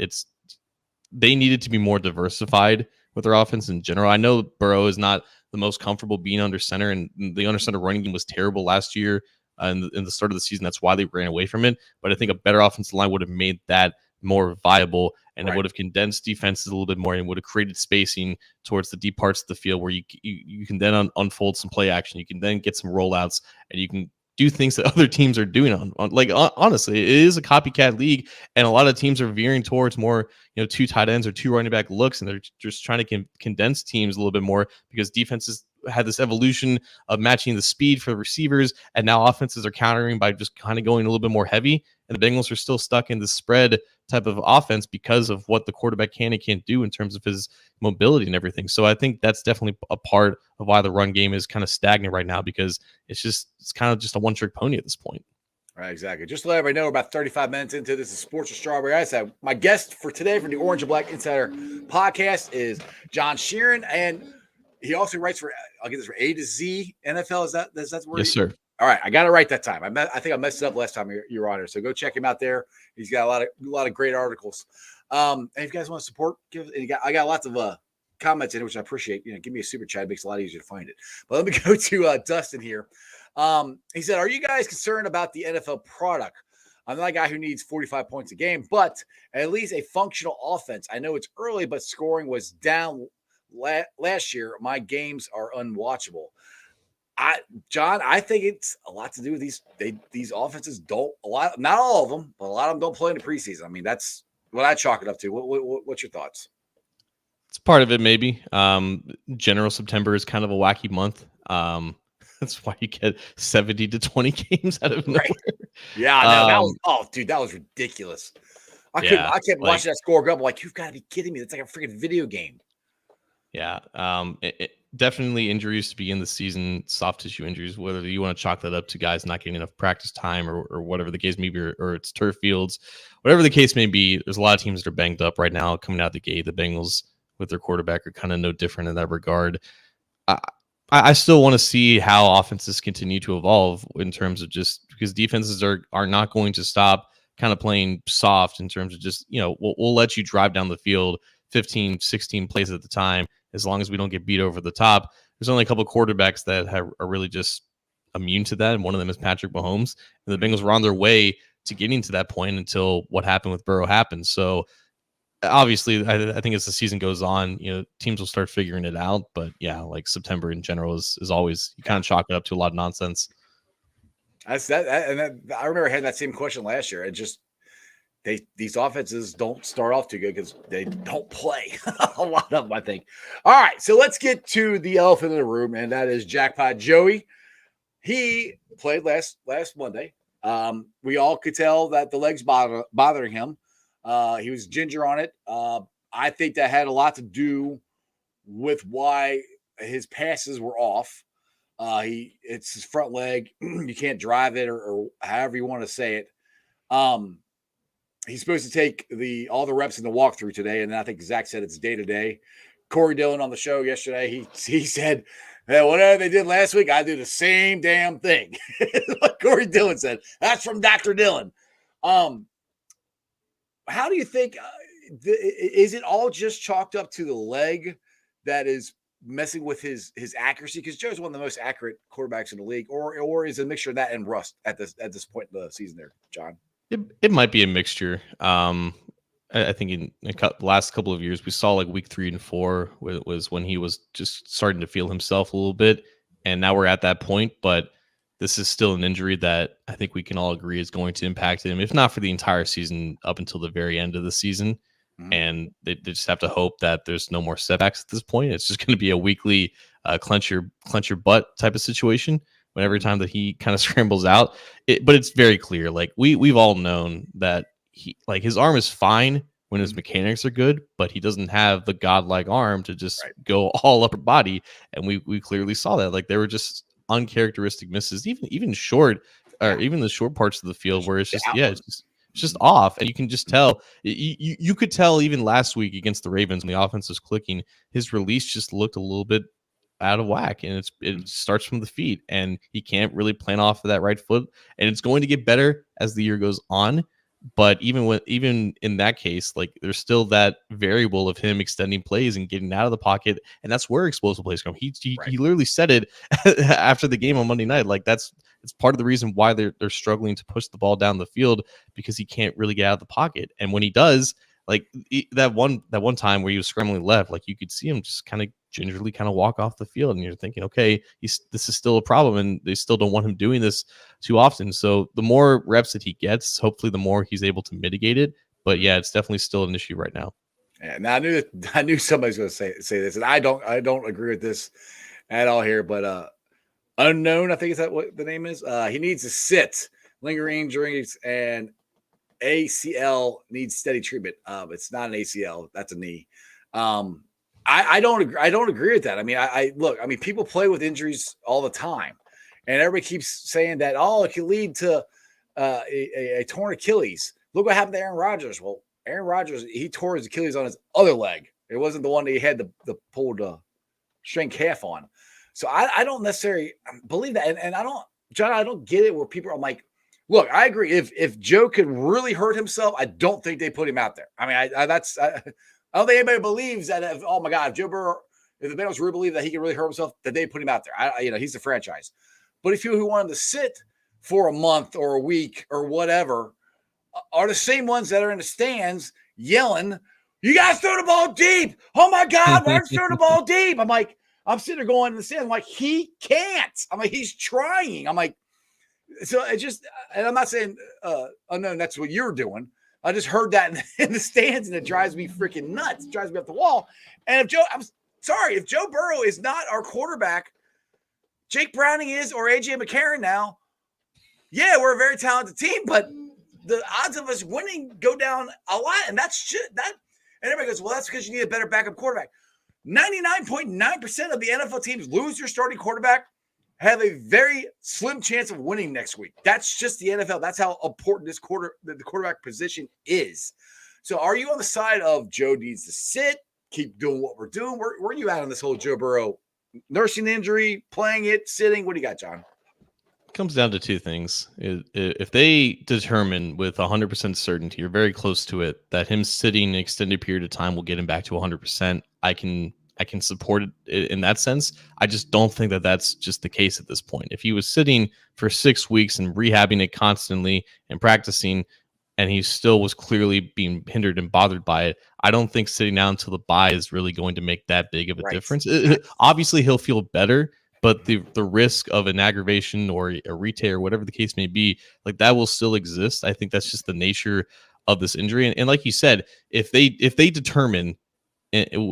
they needed to be more diversified with their offense in general. I know Burrow is not the most comfortable being under center, and the under center running game was terrible last year. In the start of the season, that's why they ran away from it. But I think a better offensive line would have made that more viable, and it would have condensed defenses a little bit more and would have created spacing towards the deep parts of the field where you can then unfold some play action. You can then get some rollouts, and you can do things that other teams are doing honestly, it is a copycat league, and a lot of teams are veering towards more, 2 tight ends or 2 running back looks, and they're just trying to condense teams a little bit more because defenses had this evolution of matching the speed for the receivers, and now offenses are countering by just kind of going a little bit more heavy, and the Bengals are still stuck in the spread type of offense because of what the quarterback can and can't do in terms of his mobility and everything. So I think that's definitely a part of why the run game is kind of stagnant right now, because it's kind of just a one-trick pony at this point. Right, exactly. Just to let everybody know, we're about 35 minutes into this is Sports with Strawberry Ice. My guest for today from the Orange and Black Insider podcast is John Sheeran, and he also writes for, I'll get this, for A to Z NFL. Is that the word? Yes, sir. All right, I got it right that time. I think I messed it up last time you were on here. So go check him out there. He's got a lot of great articles. And if you guys want to support, I got lots of comments in it, which I appreciate. Give me a super chat. It makes it a lot easier to find it. But let me go to Dustin here. He said, "Are you guys concerned about the NFL product? I'm not a guy who needs 45 points a game, but at least a functional offense. I know it's early, but scoring was down last year. My games are unwatchable." John, I think it's a lot to do with these offenses. Not all of them, but a lot of them don't play in the preseason. I mean, that's what I chalk it up to. What's your thoughts? It's part of it, maybe. General September is kind of a wacky month. That's why you get 70 to 20 games out of nowhere. Right. Yeah, no, that was ridiculous. I kept watching that score go up. I'm like, you've got to be kidding me. That's like a freaking video game. Yeah. definitely injuries to begin the season, soft tissue injuries, whether you want to chalk that up to guys not getting enough practice time or whatever the case may be, or it's turf fields, whatever the case may be. There's a lot of teams that are banged up right now coming out the gate. The Bengals with their quarterback are kind of no different in that regard. I still want to see how offenses continue to evolve in terms of just because defenses are not going to stop kind of playing soft in terms of just, we'll let you drive down the field 15, 16 plays at the time as long as we don't get beat over the top. There's only a couple of quarterbacks that are really just immune to that, and one of them is Patrick Mahomes. And the Bengals were on their way to getting to that point until what happened with Burrow happened. So obviously, I think as the season goes on, teams will start figuring it out. But yeah, like September in general is always, you kind of chalk it up to a lot of nonsense. That's that, I remember having that same question last year. It just these offenses don't start off too good because they don't play a lot of them, I think. All right, so let's get to the elephant in the room, and that is Jackpot Joey. He played last Monday. We all could tell that the legs bothering him. He was ginger on it. I think that had a lot to do with why his passes were off. It's his front leg. You can't drive it or however you want to say it. He's supposed to take all the reps in the walkthrough today, and I think Zach said it's day to day. Corey Dillon on the show yesterday, he said, hey, whatever they did last week, I do the same damn thing. What Corey Dillon said. That's from Dr. Dillon. How do you think is it all just chalked up to the leg that is messing with his accuracy? Because Joe's one of the most accurate quarterbacks in the league, or is it a mixture of that and rust at this point in the season there, John? It might be a mixture. I think in the last couple of years, we saw like week 3 and 4 was when he was just starting to feel himself a little bit. And now we're at that point, but this is still an injury that I think we can all agree is going to impact him, if not for the entire season, up until the very end of the season. Mm-hmm. And they just have to hope that there's no more setbacks at this point. It's just going to be a weekly clench your butt type of situation. When every time that he kind of scrambles out, but it's very clear. Like we've all known that his arm is fine when his mechanics are good, but he doesn't have the godlike arm to just go all upper body. And we clearly saw that. Like there were just uncharacteristic misses, even short, or even the short parts of the field where it's just it's just off, and you can just tell. You could tell even last week against the Ravens when the offense was clicking, his release just looked a little bit out of whack, and it starts from the feet, and he can't really plant off of that right foot, and it's going to get better as the year goes on. But even in that case, like there's still that variable of him extending plays and getting out of the pocket, and that's where explosive plays come. He literally said it after the game on Monday night. Like it's part of the reason why they're struggling to push the ball down the field, because he can't really get out of the pocket. And when he does, like that one time where he was scrambling left, like you could see him just kind of gingerly kind of walk off the field, and you're thinking, okay, this is still a problem, and they still don't want him doing this too often. So the more reps that he gets, hopefully the more he's able to mitigate it. But yeah, it's definitely still an issue right now. And I knew somebody's going to say this, and I don't agree with this at all here. But Unknown, I think is that what the name is. He needs to sit, lingering injuries, and ACL needs steady treatment. It's not an ACL, that's a knee. I don't agree with that. I mean, people play with injuries all the time, and everybody keeps saying that, it can lead to a torn Achilles. Look what happened to Aaron Rodgers. Well, Aaron Rodgers, he tore his Achilles on his other leg. It wasn't the one that he had the pulled strained calf on. So I don't necessarily believe that. And I don't get it where people are like, look, I agree. If Joe could really hurt himself, I don't think they put him out there. I mean, I don't think anybody believes that. If Joe Burrow, if the Bengals really believe that he can really hurt himself, that they put him out there. He's the franchise. But if you who want him to sit for a month or a week or whatever are the same ones that are in the stands yelling, "You guys throw the ball deep! Oh my God, why don't you throw the ball deep?" I'm sitting there going in the stands. I'm like, he can't. I'm like, he's trying. I'm like, so it just, and I'm not saying, Unknown, that's what you're doing. I just heard that in the stands, and it drives me freaking nuts. It drives me up the wall. And if Joe Burrow is not our quarterback, Jake Browning is, or AJ McCarron now, yeah, we're a very talented team, but the odds of us winning go down a lot. And that's shit. And everybody goes, well, that's because you need a better backup quarterback. 99.9% of the NFL teams lose their starting quarterback, have a very slim chance of winning next week. That's just the NFL. That's how important the quarterback position is. So are you on the side of Joe needs to sit, keep doing what we're doing? Where are you at on this whole Joe Burrow nursing injury, playing it, sitting? What do you got, John? It comes down to two things. If they determine with 100% certainty, or very close to it, that him sitting an extended period of time will get him back to 100%, I can support it in that sense. I just don't think that that's just the case at this point. If he was sitting for 6 weeks and rehabbing it constantly and practicing, and he still was clearly being hindered and bothered by it, I don't think sitting down until the bye is really going to make that big of a difference. Obviously, he'll feel better, but the risk of an aggravation or a retear or whatever the case may be, like that will still exist. I think that's just the nature of this injury. And like you said, if they determine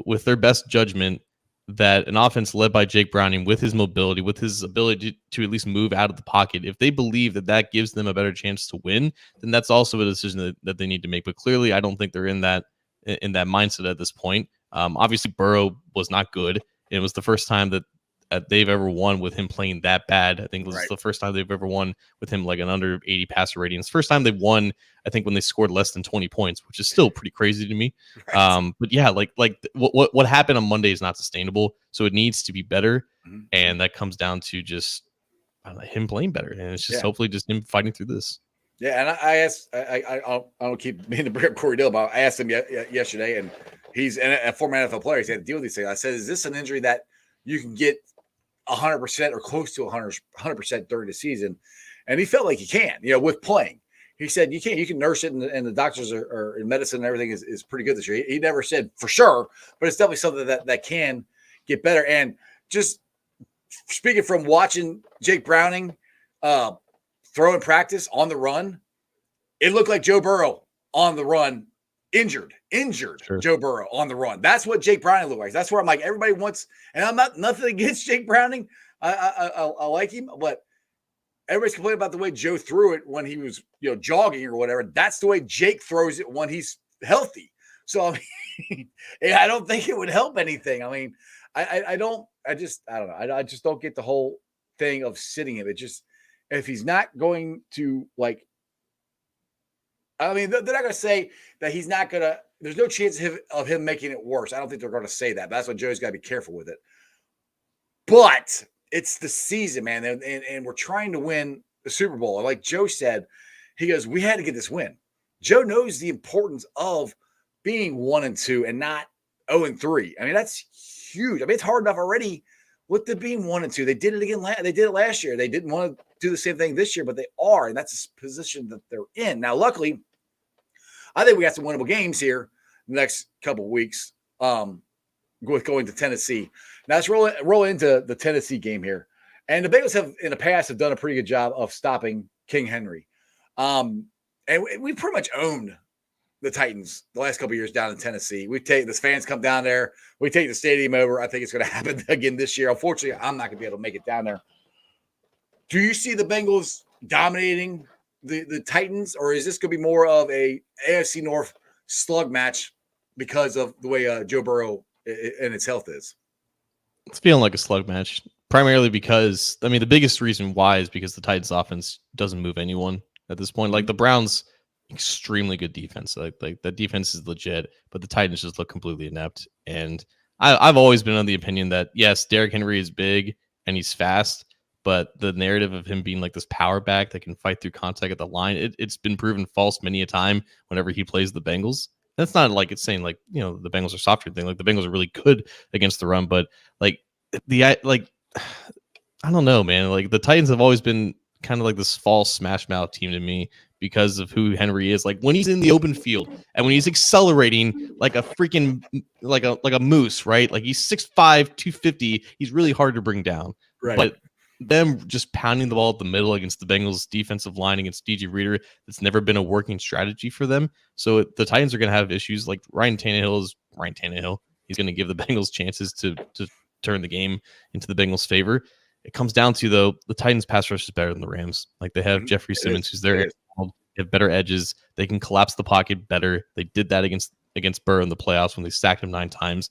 with their best judgment that an offense led by Jake Browning, with his mobility, with his ability to at least move out of the pocket, if they believe that that gives them a better chance to win, then that's also a decision that they need to make. But clearly, I don't think they're in that mindset at this point. Obviously, Burrow was not good. It was the first time that they've ever won with him playing that bad. I think it was the first time they've ever won with him like an under 80 passer rating. It's the first time they won, I think, when they scored less than 20 points, which is still pretty crazy to me. But yeah, like what happened on Monday is not sustainable. So it needs to be better. Mm-hmm. And that comes down to just him playing better. And it's just hopefully just him fighting through this. Yeah, and I asked, I don't keep meaning to bring up Corey Dill, but I asked him yesterday, and he's a former NFL player. He's had to deal with these things. I said, is this an injury that you can get 100% or close to 100% during the season? And he felt like he can, with playing. He said you can nurse it, and the doctors are in medicine and everything is pretty good this year. He never said for sure, but it's definitely something that can get better. And just speaking from watching Jake Browning throw in practice on the run, it looked like Joe Burrow on the run, injured sure. Joe Burrow on the run. That's what Jake Browning looked like. That's where I'm like, everybody wants, and I'm not nothing against Jake Browning. I like him, but everybody's complaining about the way Joe threw it when he was, jogging or whatever. That's the way Jake throws it when he's healthy. So I mean, I don't think it would help anything. I mean, I don't know. I just don't get the whole thing of sitting him. It just, if he's not going to they're not going to say that he's not going to, there's no chance of him making it worse. I don't think they're going to say that. But that's why Joe's got to be careful with it. But it's the season, man. And we're trying to win the Super Bowl. Like Joe said, he goes, we had to get this win. Joe knows the importance of being 1-2 and not 0-3. I mean, that's huge. I mean, it's hard enough already with the being 1-2. They did it again. They did it last year. They didn't want to do the same thing this year, but they are. And that's the position that they're in. Now, luckily, I think we got some winnable games here the next couple of weeks with going to Tennessee. Now let's roll into the Tennessee game here. And the Bengals have in the past have done a pretty good job of stopping King Henry. And we pretty much owned the Titans the last couple of years down in Tennessee. The fans come down there. We take the stadium over. I think it's going to happen again this year. Unfortunately, I'm not going to be able to make it down there. Do you see the Bengals dominating the Titans, or is this going to be more of a AFC North slug match because of the way Joe Burrow and its health is? It's feeling like a slug match, primarily because, the biggest reason why is because the Titans offense doesn't move anyone at this point. Like the Browns, extremely good defense. Like that defense is legit, but the Titans just look completely inept. And I've always been of the opinion that, yes, Derrick Henry is big and he's fast, but the narrative of him being like this power back that can fight through contact at the line, it's been proven false many a time whenever he plays the Bengals. That's not like it's saying like, the Bengals are soft or anything. Like the Bengals are really good against the run, but I don't know, man. Like the Titans have always been kind of like this false smash mouth team to me because of who Henry is. Like when he's in the open field and when he's accelerating like a freaking like a moose, right? Like he's 6'5", 250. He's really hard to bring down. Right. But them just pounding the ball at the middle against the Bengals defensive line against DJ Reader, that's never been a working strategy for them. So the Titans are going to have issues. Like Ryan Tannehill is Ryan Tannehill. He's going to give the Bengals chances to turn the game into the Bengals' favor. It comes down to, though, the Titans pass rush is better than the Rams. Like they have Jeffrey Simmons, who's there. They have better edges. They can collapse the pocket better. They did that against Burrow in the playoffs when they sacked him 9 times.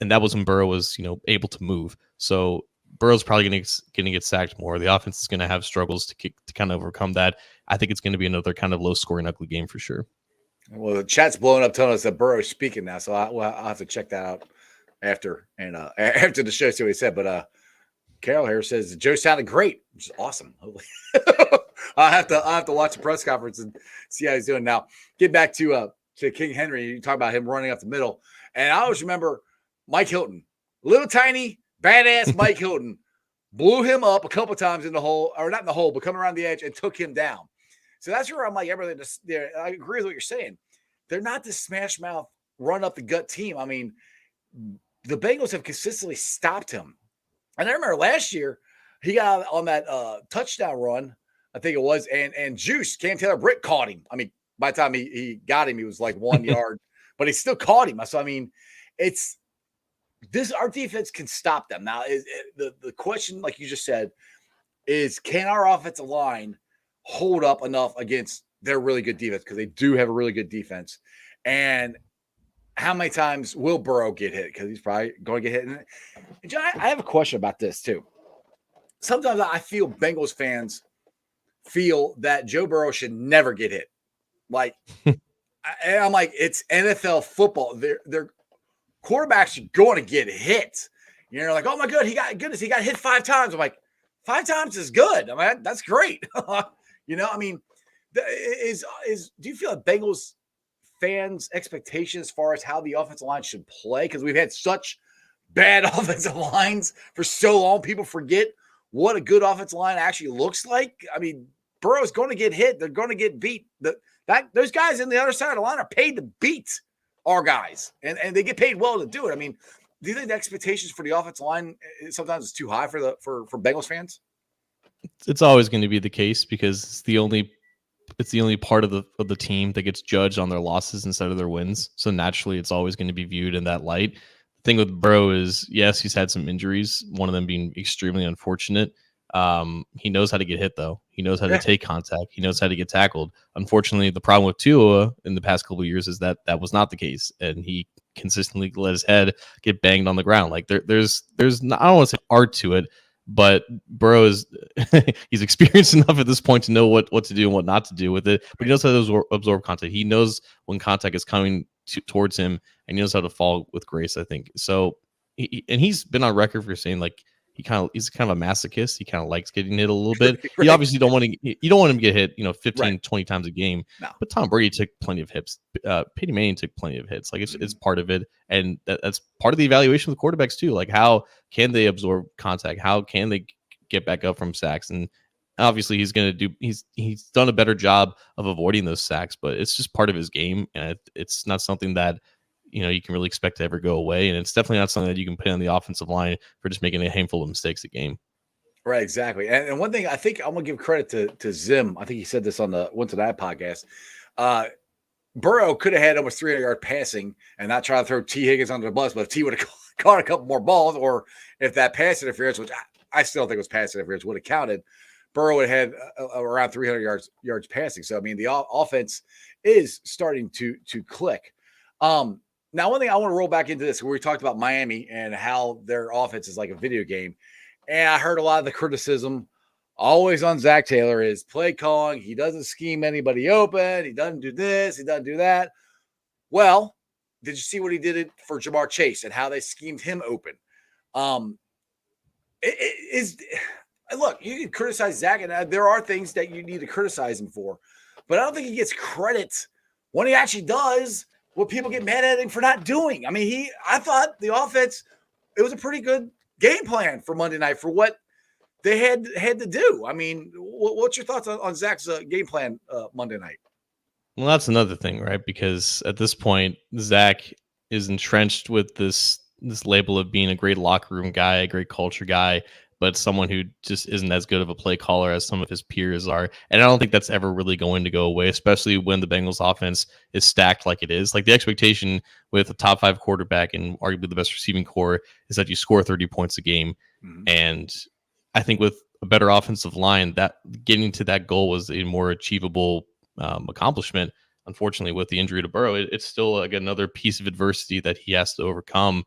and that was when Burrow was, able to move. So Burrow's probably going to get sacked more. The offense is going to have struggles to kind of overcome that. I think it's going to be another kind of low scoring, ugly game for sure. Well, the chat's blowing up telling us that Burrow's speaking now, so I'll have to check that out after after the show. See what he said. But Carol here says Joe sounded great, which is awesome. I'll have to watch the press conference and see how he's doing. Now, get back to King Henry. You talk about him running up the middle, and I always remember Mike Hilton, little tiny badass Mike Hilton, blew him up a couple times in the hole, or not in the hole, but coming around the edge and took him down. So that's where I'm like, everything. I agree with what you're saying. They're not this smash mouth, run up the gut team. I mean, the Bengals have consistently stopped him. And I remember last year, he got on that touchdown run, I think it was, and Juice, Cam Taylor-Britt caught him. I mean, by the time he got him, he was like 1 yard, but he still caught him. So, I mean, it's this. Our defense can stop them. Now, the question, like you just said, is can our offensive line hold up enough against their really good defense, because they do have a really good defense, and how many times will Burrow get hit? Because he's probably going to get hit. And John, I have a question about this too. Sometimes I feel Bengals fans feel that Joe Burrow should never get hit. Like, and I'm like, it's NFL football. Their quarterbacks are going to get hit. You're like, oh my God, he got hit 5 times. I'm like, 5 times is good. I mean, that's great. I mean, do you feel like Bengals fans' expectations as far as how the offensive line should play? Because we've had such bad offensive lines for so long, people forget what a good offensive line actually looks like. I mean, Burrow's going to get hit. They're going to get beat. Those guys on the other side of the line are paid to beat our guys, and they get paid well to do it. I mean, do you think the expectations for the offensive line sometimes is too high for Bengals fans? It's always going to be the case, because it's the only part of the team that gets judged on their losses instead of their wins. So naturally, it's always going to be viewed in that light. The thing with Burrow is, yes, he's had some injuries, one of them being extremely unfortunate. He knows how to get hit, though. He knows how to take contact. He knows how to get tackled. Unfortunately, the problem with Tua in the past couple of years is that was not the case, and he consistently let his head get banged on the ground. Like there's not, I don't want to say art to it, but Burrow is he's experienced enough at this point to know what to do and what not to do with it. But he knows how to absorb contact. He knows when contact is coming towards him, and he knows how to fall with grace, I think. So, he's been on record for saying, like, he's kind of a masochist. He kind of likes getting hit a little bit. Right. You obviously don't want him to get hit, 15, Right. 20 times a game. No. But Tom Brady took plenty of hits. Peyton Manning took plenty of hits. Like, it's part of it, and that's part of the evaluation with quarterbacks too. Like, how can they absorb contact? How can they get back up from sacks? And obviously, he's done a better job of avoiding those sacks. But it's just part of his game, and it's not something that you can really expect to ever go away. And it's definitely not something that you can put on the offensive line for just making a handful of mistakes a game. Right, exactly. And one thing I think I'm going to give credit to Zim. I think he said this on the One to That podcast. Burrow could have had almost 300-yard passing and not try to throw T. Higgins under the bus, but if T would have caught a couple more balls, or if that pass interference, which I still think was pass interference, would have counted, Burrow would have had around 300 yards passing. So, I mean, the offense is starting to click. Now, one thing I want to roll back into this, where we talked about Miami and how their offense is like a video game. And I heard a lot of the criticism always on Zach Taylor is play calling. He doesn't scheme anybody open. He doesn't do this. He doesn't do that. Well, did you see what he did for Jamar Chase and how they schemed him open? Look, you can criticize Zach, and there are things that you need to criticize him for. But I don't think he gets credit when he actually does what people get mad at him for not doing. I mean, I thought the offense, it was a pretty good game plan for Monday night for what they had to do. I mean, what's your thoughts on Zach's game plan Monday night? Well, that's another thing, right? Because at this point, Zach is entrenched with this label of being a great locker room guy, a great culture guy, but someone who just isn't as good of a play caller as some of his peers are. And I don't think that's ever really going to go away, especially when the Bengals offense is stacked like it is. Like, the expectation with a top 5 quarterback and arguably the best receiving core is that you score 30 points a game. Mm-hmm. And I think with a better offensive line, that getting to that goal was a more achievable accomplishment. Unfortunately, with the injury to Burrow, it's still like another piece of adversity that he has to overcome.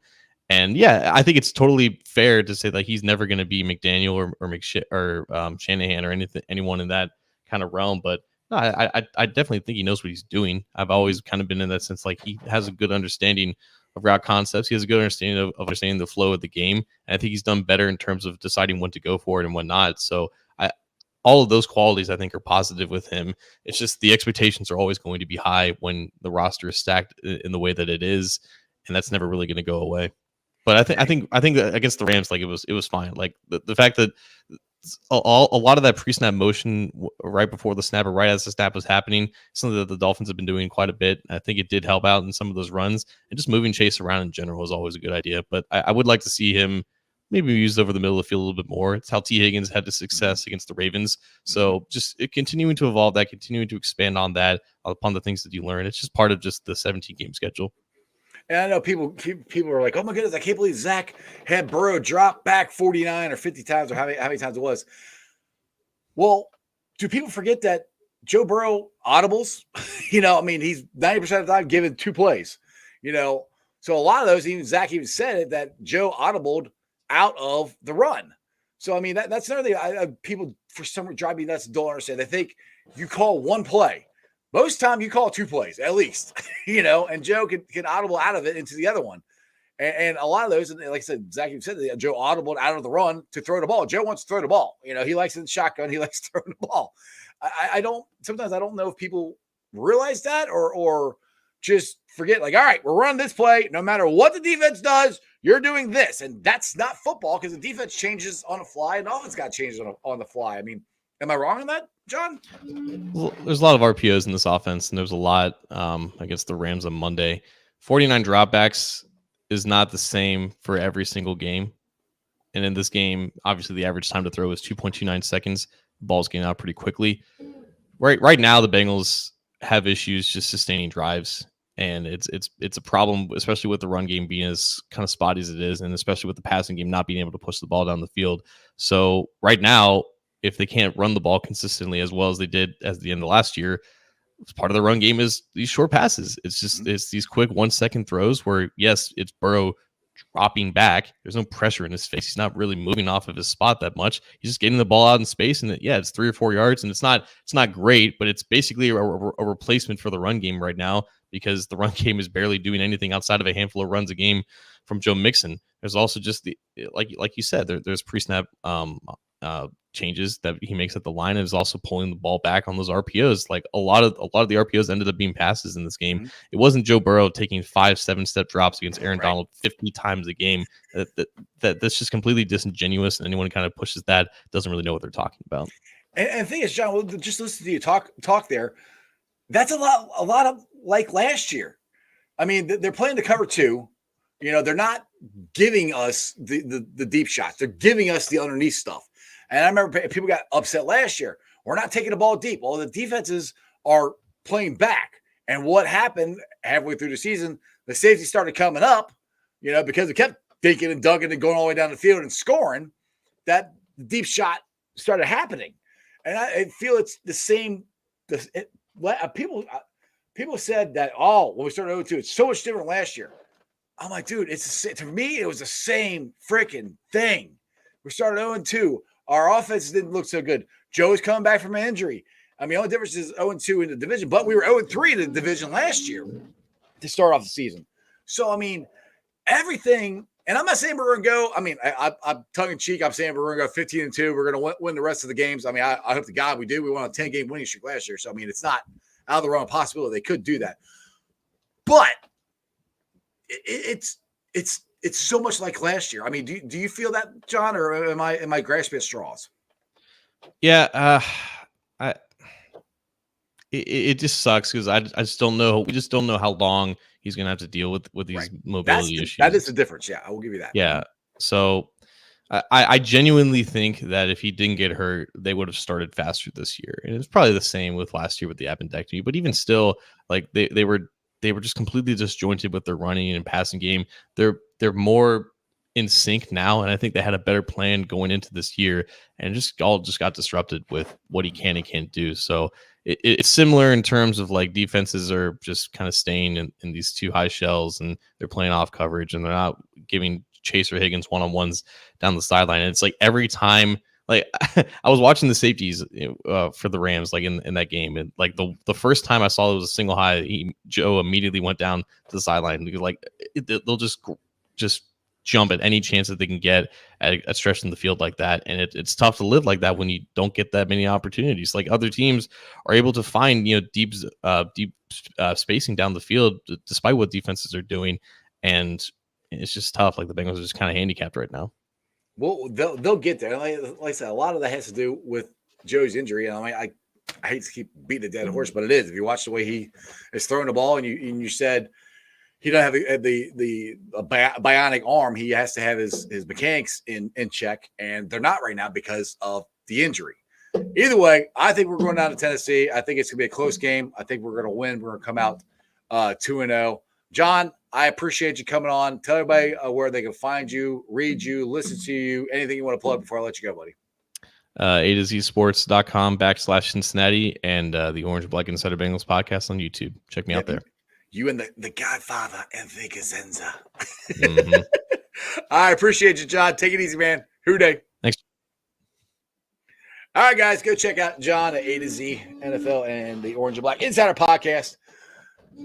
And yeah, I think it's totally fair to say that he's never going to be McDaniel or Shanahan or anyone in that kind of realm. But no, I definitely think he knows what he's doing. I've always kind of been in that sense. Like he has a good understanding of route concepts. He has a good understanding of understanding the flow of the game. And I think he's done better in terms of deciding when to go for it and when not. So all of those qualities I think are positive with him. It's just the expectations are always going to be high when the roster is stacked in the way that it is, and that's never really going to go away. But I think that against the Rams, like it was fine. Like the fact that a lot of that pre-snap motion right before the snap or right as the snap was happening, something that the Dolphins have been doing quite a bit. I think it did help out in some of those runs, and just moving Chase around in general is always a good idea. But I would like to see him maybe used over the middle of the field a little bit more. It's how T. Higgins had the success against the Ravens. So just continuing to evolve that, continuing to expand on that upon the things that you learn. It's just part of just the 17-game schedule. And I know people are like, oh my goodness, I can't believe Zach had Burrow drop back 49 or 50 times or how many times it was. Well, do people forget that Joe Burrow audibles? I mean, he's 90% of the time given 2 plays, So a lot of those, even Zach even said it, that Joe audibled out of the run. So, I mean, that's another thing. People, for some reason, drive me nuts and don't understand. They think you call 1 play. Most time you call 2 plays at least, and Joe can audible out of it into the other one. And a lot of those, like I said, Zach even said that Joe audibled out of the run to throw the ball. Joe wants to throw the ball. He likes it in shotgun. He likes throwing the ball. Sometimes I don't know if people realize that or just forget, like, all right, we're running this play. No matter what the defense does, you're doing this. And that's not football because the defense changes on the fly and offense got changed on the fly. I mean, am I wrong on that, John? Well, there's a lot of RPOs in this offense, and there's a lot against the Rams on Monday. 49 dropbacks is not the same for every single game. And in this game, obviously the average time to throw is 2.29 seconds. The ball's getting out pretty quickly. Right now, the Bengals have issues just sustaining drives. And it's a problem, especially with the run game being as kind of spotty as it is, and especially with the passing game not being able to push the ball down the field. So right now, if they can't run the ball consistently as well as they did at the end of last year, part of the run game is these short passes. It's these quick 1-second throws where, yes, it's Burrow dropping back. There's no pressure in his face. He's not really moving off of his spot that much. He's just getting the ball out in space, and it's 3 or 4 yards, and it's not great, but it's basically a replacement for the run game right now because the run game is barely doing anything outside of a handful of runs a game from Joe Mixon. There's also just like you said, there's pre-snap changes that he makes at the line, and is also pulling the ball back on those RPOs. Like a lot of the RPOs ended up being passes in this game. Mm-hmm. It wasn't Joe Burrow taking 5-7 step drops against Aaron Donald 50 times a game. That's just completely disingenuous, and anyone who kind of pushes that doesn't really know what they're talking about. And the thing is, John, just listen to you talk there. That's a lot of like last year. I mean, they're playing the cover 2. They're not giving us the deep shots. They're giving us the underneath stuff. And I remember people got upset last year. We're not taking the ball deep. Well, the defenses are playing back. And what happened halfway through the season, the safety started coming up, because it kept dinking and dunking and going all the way down the field and scoring, that deep shot started happening. And I feel it's the same. People said that, when we started 0-2, it's so much different last year. I'm like, dude, for me, it was the same freaking thing. We started 0-2. Our offense didn't look so good. Joe's coming back from an injury. I mean, the only difference is 0-2 in the division, but we were 0-3 in the division last year to start off the season. So, I mean, everything, and I'm not saying we're going to go, I mean, I'm tongue-in-cheek, I'm saying we're going to go 15-2. We're going to win the rest of the games. I mean, I hope to God we do. We won a 10-game winning streak last year. So, I mean, it's not out of the realm of possibility. They could do that. But it's so much like last year. I mean, do you feel that, John, or am I grasping at straws? Yeah, it just sucks because I just don't know. We just don't know how long he's going to have to deal with these mobility issues. That is the difference. Yeah, I will give you that. Yeah. So I genuinely think that if he didn't get hurt, they would have started faster this year. And it's probably the same with last year with the appendectomy. But even still, like they were just completely disjointed with their running and passing game. They're more in sync now, and I think they had a better plan going into this year, and just got disrupted with what he can and can't do. So it's similar in terms of like defenses are just kind of staying in these two high shells, and they're playing off coverage, and they're not giving Chase or Higgins one-on-ones down the sideline. And it's like every time, like I was watching the safeties for the Rams, like in that game, and like the first time I saw it was a single high, Joe immediately went down to the sideline because like they'll just jump at any chance that they can get at a stretch in the field like that, and it's tough to live like that when you don't get that many opportunities. Like other teams are able to find deep spacing down the field despite what defenses are doing, and it's just tough. Like the Bengals are just kind of handicapped right now. Well, they'll get there. Like I said, a lot of that has to do with Joe's injury. I mean, I hate to keep beating a dead horse, but it is. If you watch the way he is throwing the ball, and you said he doesn't have the bionic arm, he has to have his mechanics in check, and they're not right now because of the injury. Either way, I think we're going down to Tennessee. I think it's going to be a close game. I think we're going to win. We're going to come out 2-0. John, I appreciate you coming on. Tell everybody where they can find you, read you, listen to you, anything you want to plug before I let you go, buddy. A to Z sports.com/Cincinnati and the Orange Black Insider Bengals podcast on YouTube. Check me out there. You and the Godfather Enrique Zenza. Mm-hmm. I appreciate you, John. Take it easy, man. Hooday. Thanks. All right, guys, go check out John at A to Z NFL and the Orange and Black Insider podcast.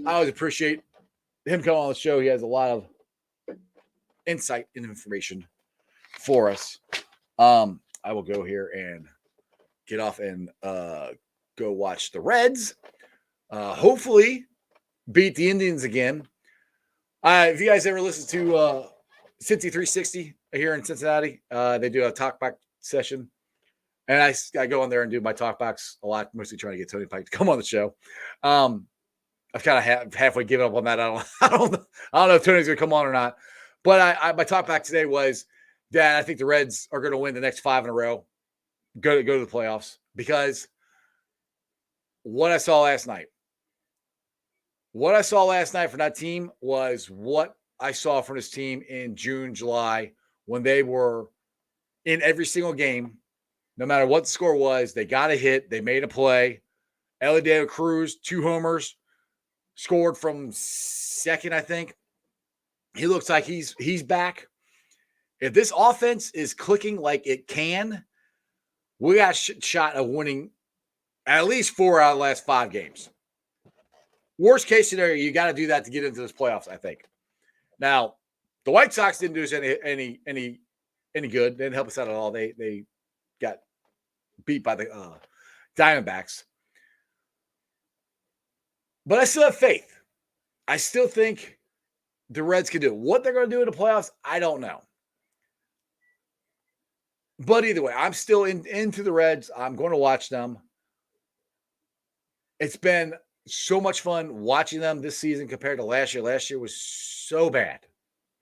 I always appreciate him coming on the show. He has a lot of insight and information for us. I will go here and get off and go watch the Reds. Hopefully beat the Indians again. If you guys ever listen to Cincy 360 here in Cincinnati, they do a talkback session. And I go on there and do my talkbacks a lot, mostly trying to get Tony Pike to come on the show. I've kind of halfway given up on that. I don't know if Tony's going to come on or not. But my talkback today was that I think the Reds are going to win the next 5 in a row, go to the playoffs, because what I saw last night from that team was what I saw from this team in June, July, when they were in every single game. No matter what the score was, they got a hit. They made a play. Ellie De La Cruz, 2 homers, scored from second, I think. He looks like he's back. If this offense is clicking like it can, we got shot of winning at least 4 out of the last 5 games. Worst case scenario, you got to do that to get into this playoffs, I think. Now, the White Sox didn't do us any good. They didn't help us out at all. They got beat by the Diamondbacks. But I still have faith. I still think the Reds can do it. What they're going to do in the playoffs, I don't know. But either way, I'm still into the Reds. I'm going to watch them. It's been so much fun watching them this season compared to last year. Last year was so bad.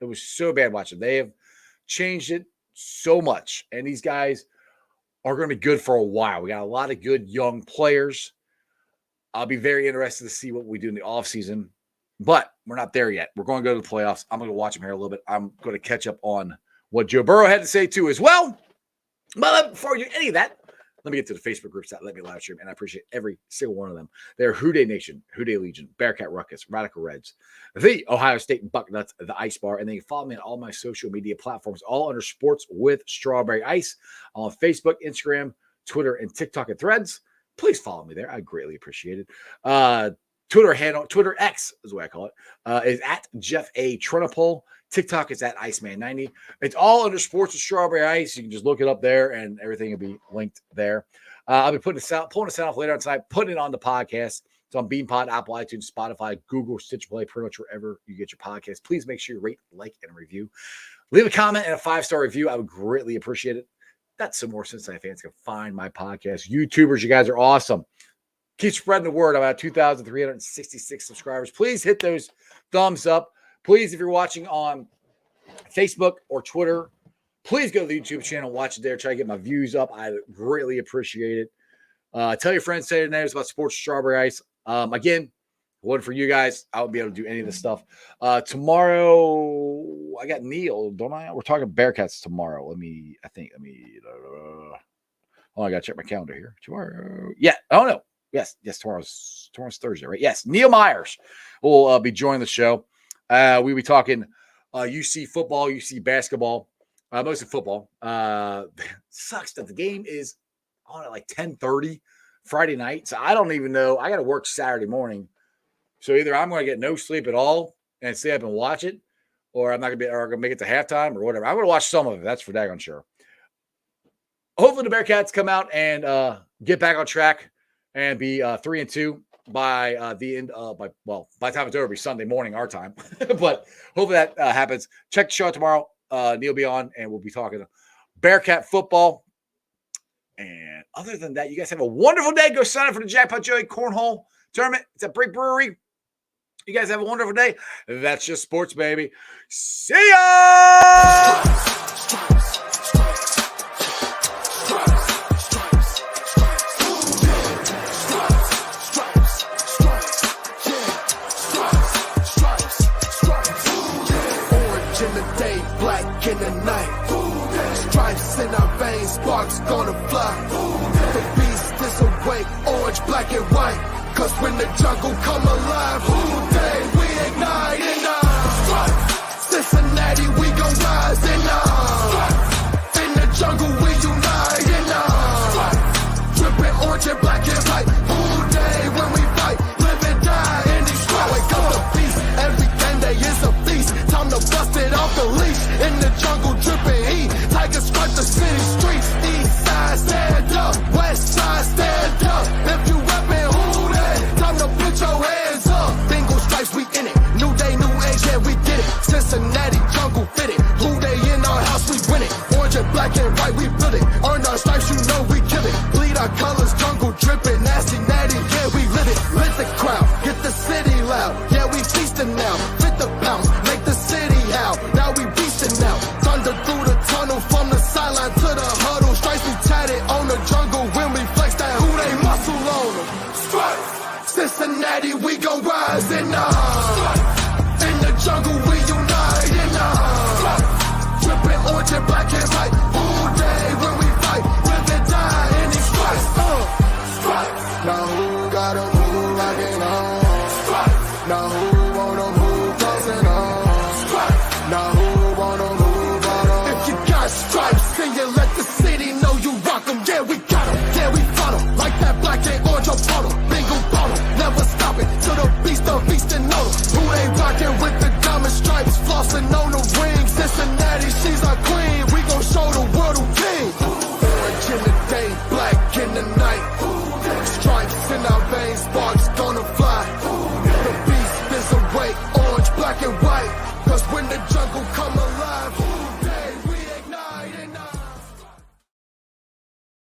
It was so bad watching. They have changed it so much. And these guys are going to be good for a while. We got a lot of good young players. I'll be very interested to see what we do in the offseason. But we're not there yet. We're going to go to the playoffs. I'm going to watch them here a little bit. I'm going to catch up on what Joe Burrow had to say too as well. But before we do any of that, let me get to the Facebook groups that let me live stream, and I appreciate every single one of them. They're Houday Nation, Houday Legion, Bearcat Ruckus, Radical Reds, the Ohio State Bucknuts, the Ice Bar, and then you can follow me on all my social media platforms, all under Sports with Strawberry Ice, on Facebook, Instagram, Twitter, and TikTok and Threads. Please follow me there. I greatly appreciate it. Twitter X is what I call it, is at Jeff A. Trenopole. TikTok is at Iceman90. It's all under Sports with Strawberry Ice. You can just look it up there, and everything will be linked there. I'll be pulling a sound off later on tonight, putting it on the podcast. It's on BeanPod, Apple, iTunes, Spotify, Google, Stitcher Play, pretty much wherever you get your podcast. Please make sure you rate, like, and review. Leave a comment and a 5-star review. I would greatly appreciate it. That's some more Cincinnati fans can find my podcast. YouTubers, you guys are awesome. Keep spreading the word. I'm at 2,366 subscribers. Please hit those thumbs up. Please, if you're watching on Facebook or Twitter, please go to the YouTube channel, watch it there, try to get my views up. I greatly appreciate it. Tell your friends, say their names about Sports Strawberry Ice. Again, One for you guys. I won't be able to do any of this stuff. Tomorrow, I got Neil, don't I? We're talking Bearcats tomorrow. I got to check my calendar here. Tomorrow. Yeah. Oh, no. Yes. Tomorrow's Thursday, right? Yes. Neil Myers will be joining the show. We'll be talking UC football, UC basketball, mostly football. Sucks that the game is on at like 10:30 Friday night. So I don't even know. I got to work Saturday morning. So either I'm going to get no sleep at all and stay up and watch it, or I'm not going to make it to halftime or whatever. I'm going to watch some of it. That's for daggone sure. Hopefully the Bearcats come out and get back on track and be 3-2 by the end. By the time it's over, it'll be Sunday morning our time. But hopefully that happens. Check the show out tomorrow. Neil will be on, and we'll be talking Bearcat football. And other than that, you guys have a wonderful day. Go sign up for the Jackpot Joey Cornhole Tournament. It's at Brick Brewery. You guys have a wonderful day. That's just sports, baby. See ya! Orange in the day, black in the night. Stripes in our veins, sparks gonna fly. The beast is awake, orange, black, and white. Cause when the jungle come alive, who day we ignite and Cincinnati, we gon' rise and in the jungle we unite and dripping orange and black and white. Who day when we fight, live and die in these stripes. Wake up the beast, every day is a feast. Time to bust it off the leash. In the jungle dripping heat, tigers stripe the city streets. East side stand up, west side stand up. If you reppin' who day, time to put your hands up. Bengals stripes, we in it. New day, new age, yeah, we get it. Cincinnati jungle fit it. Who day in our house, we win it. Orange and black and white, we build it. Earn our stripes, you know we kill it. Bleed our colors, jungle dripping, nasty, natty, yeah, we live it. Lit the crowd, get the city loud. Yeah, we feasting now. Fit the pounds, make the city howl. Now we beastin' now. Thunder through the tunnel, from the sideline to the huddle. Stripes we tatted on the jungle when we flex that who they muscle on them. Stripes, Cincinnati, we gon' rise and in the jungle we unite and dripping orange and black and white. All day when we fight, live and die in these stripes. Stripes. Now who gotta move like it on? Stripes. Now who wanna move closing on? Stripes. Now who wanna move on? If you got stripes, then you let the city know you rock 'em. Yeah, we got 'em. Yeah, we fought 'em. Like that black and orange on bottle. Bingo bottle. Never stop it. To the beast and know who they rockin' with the diamond stripes. Flossing on the ring. Cincinnati, she's our queen. We gon' show the world who king. Orange in the day, black in the night. Stripes in our veins, sparks gonna fly. The beast is awake, orange, black, and white. Cause when the jungle come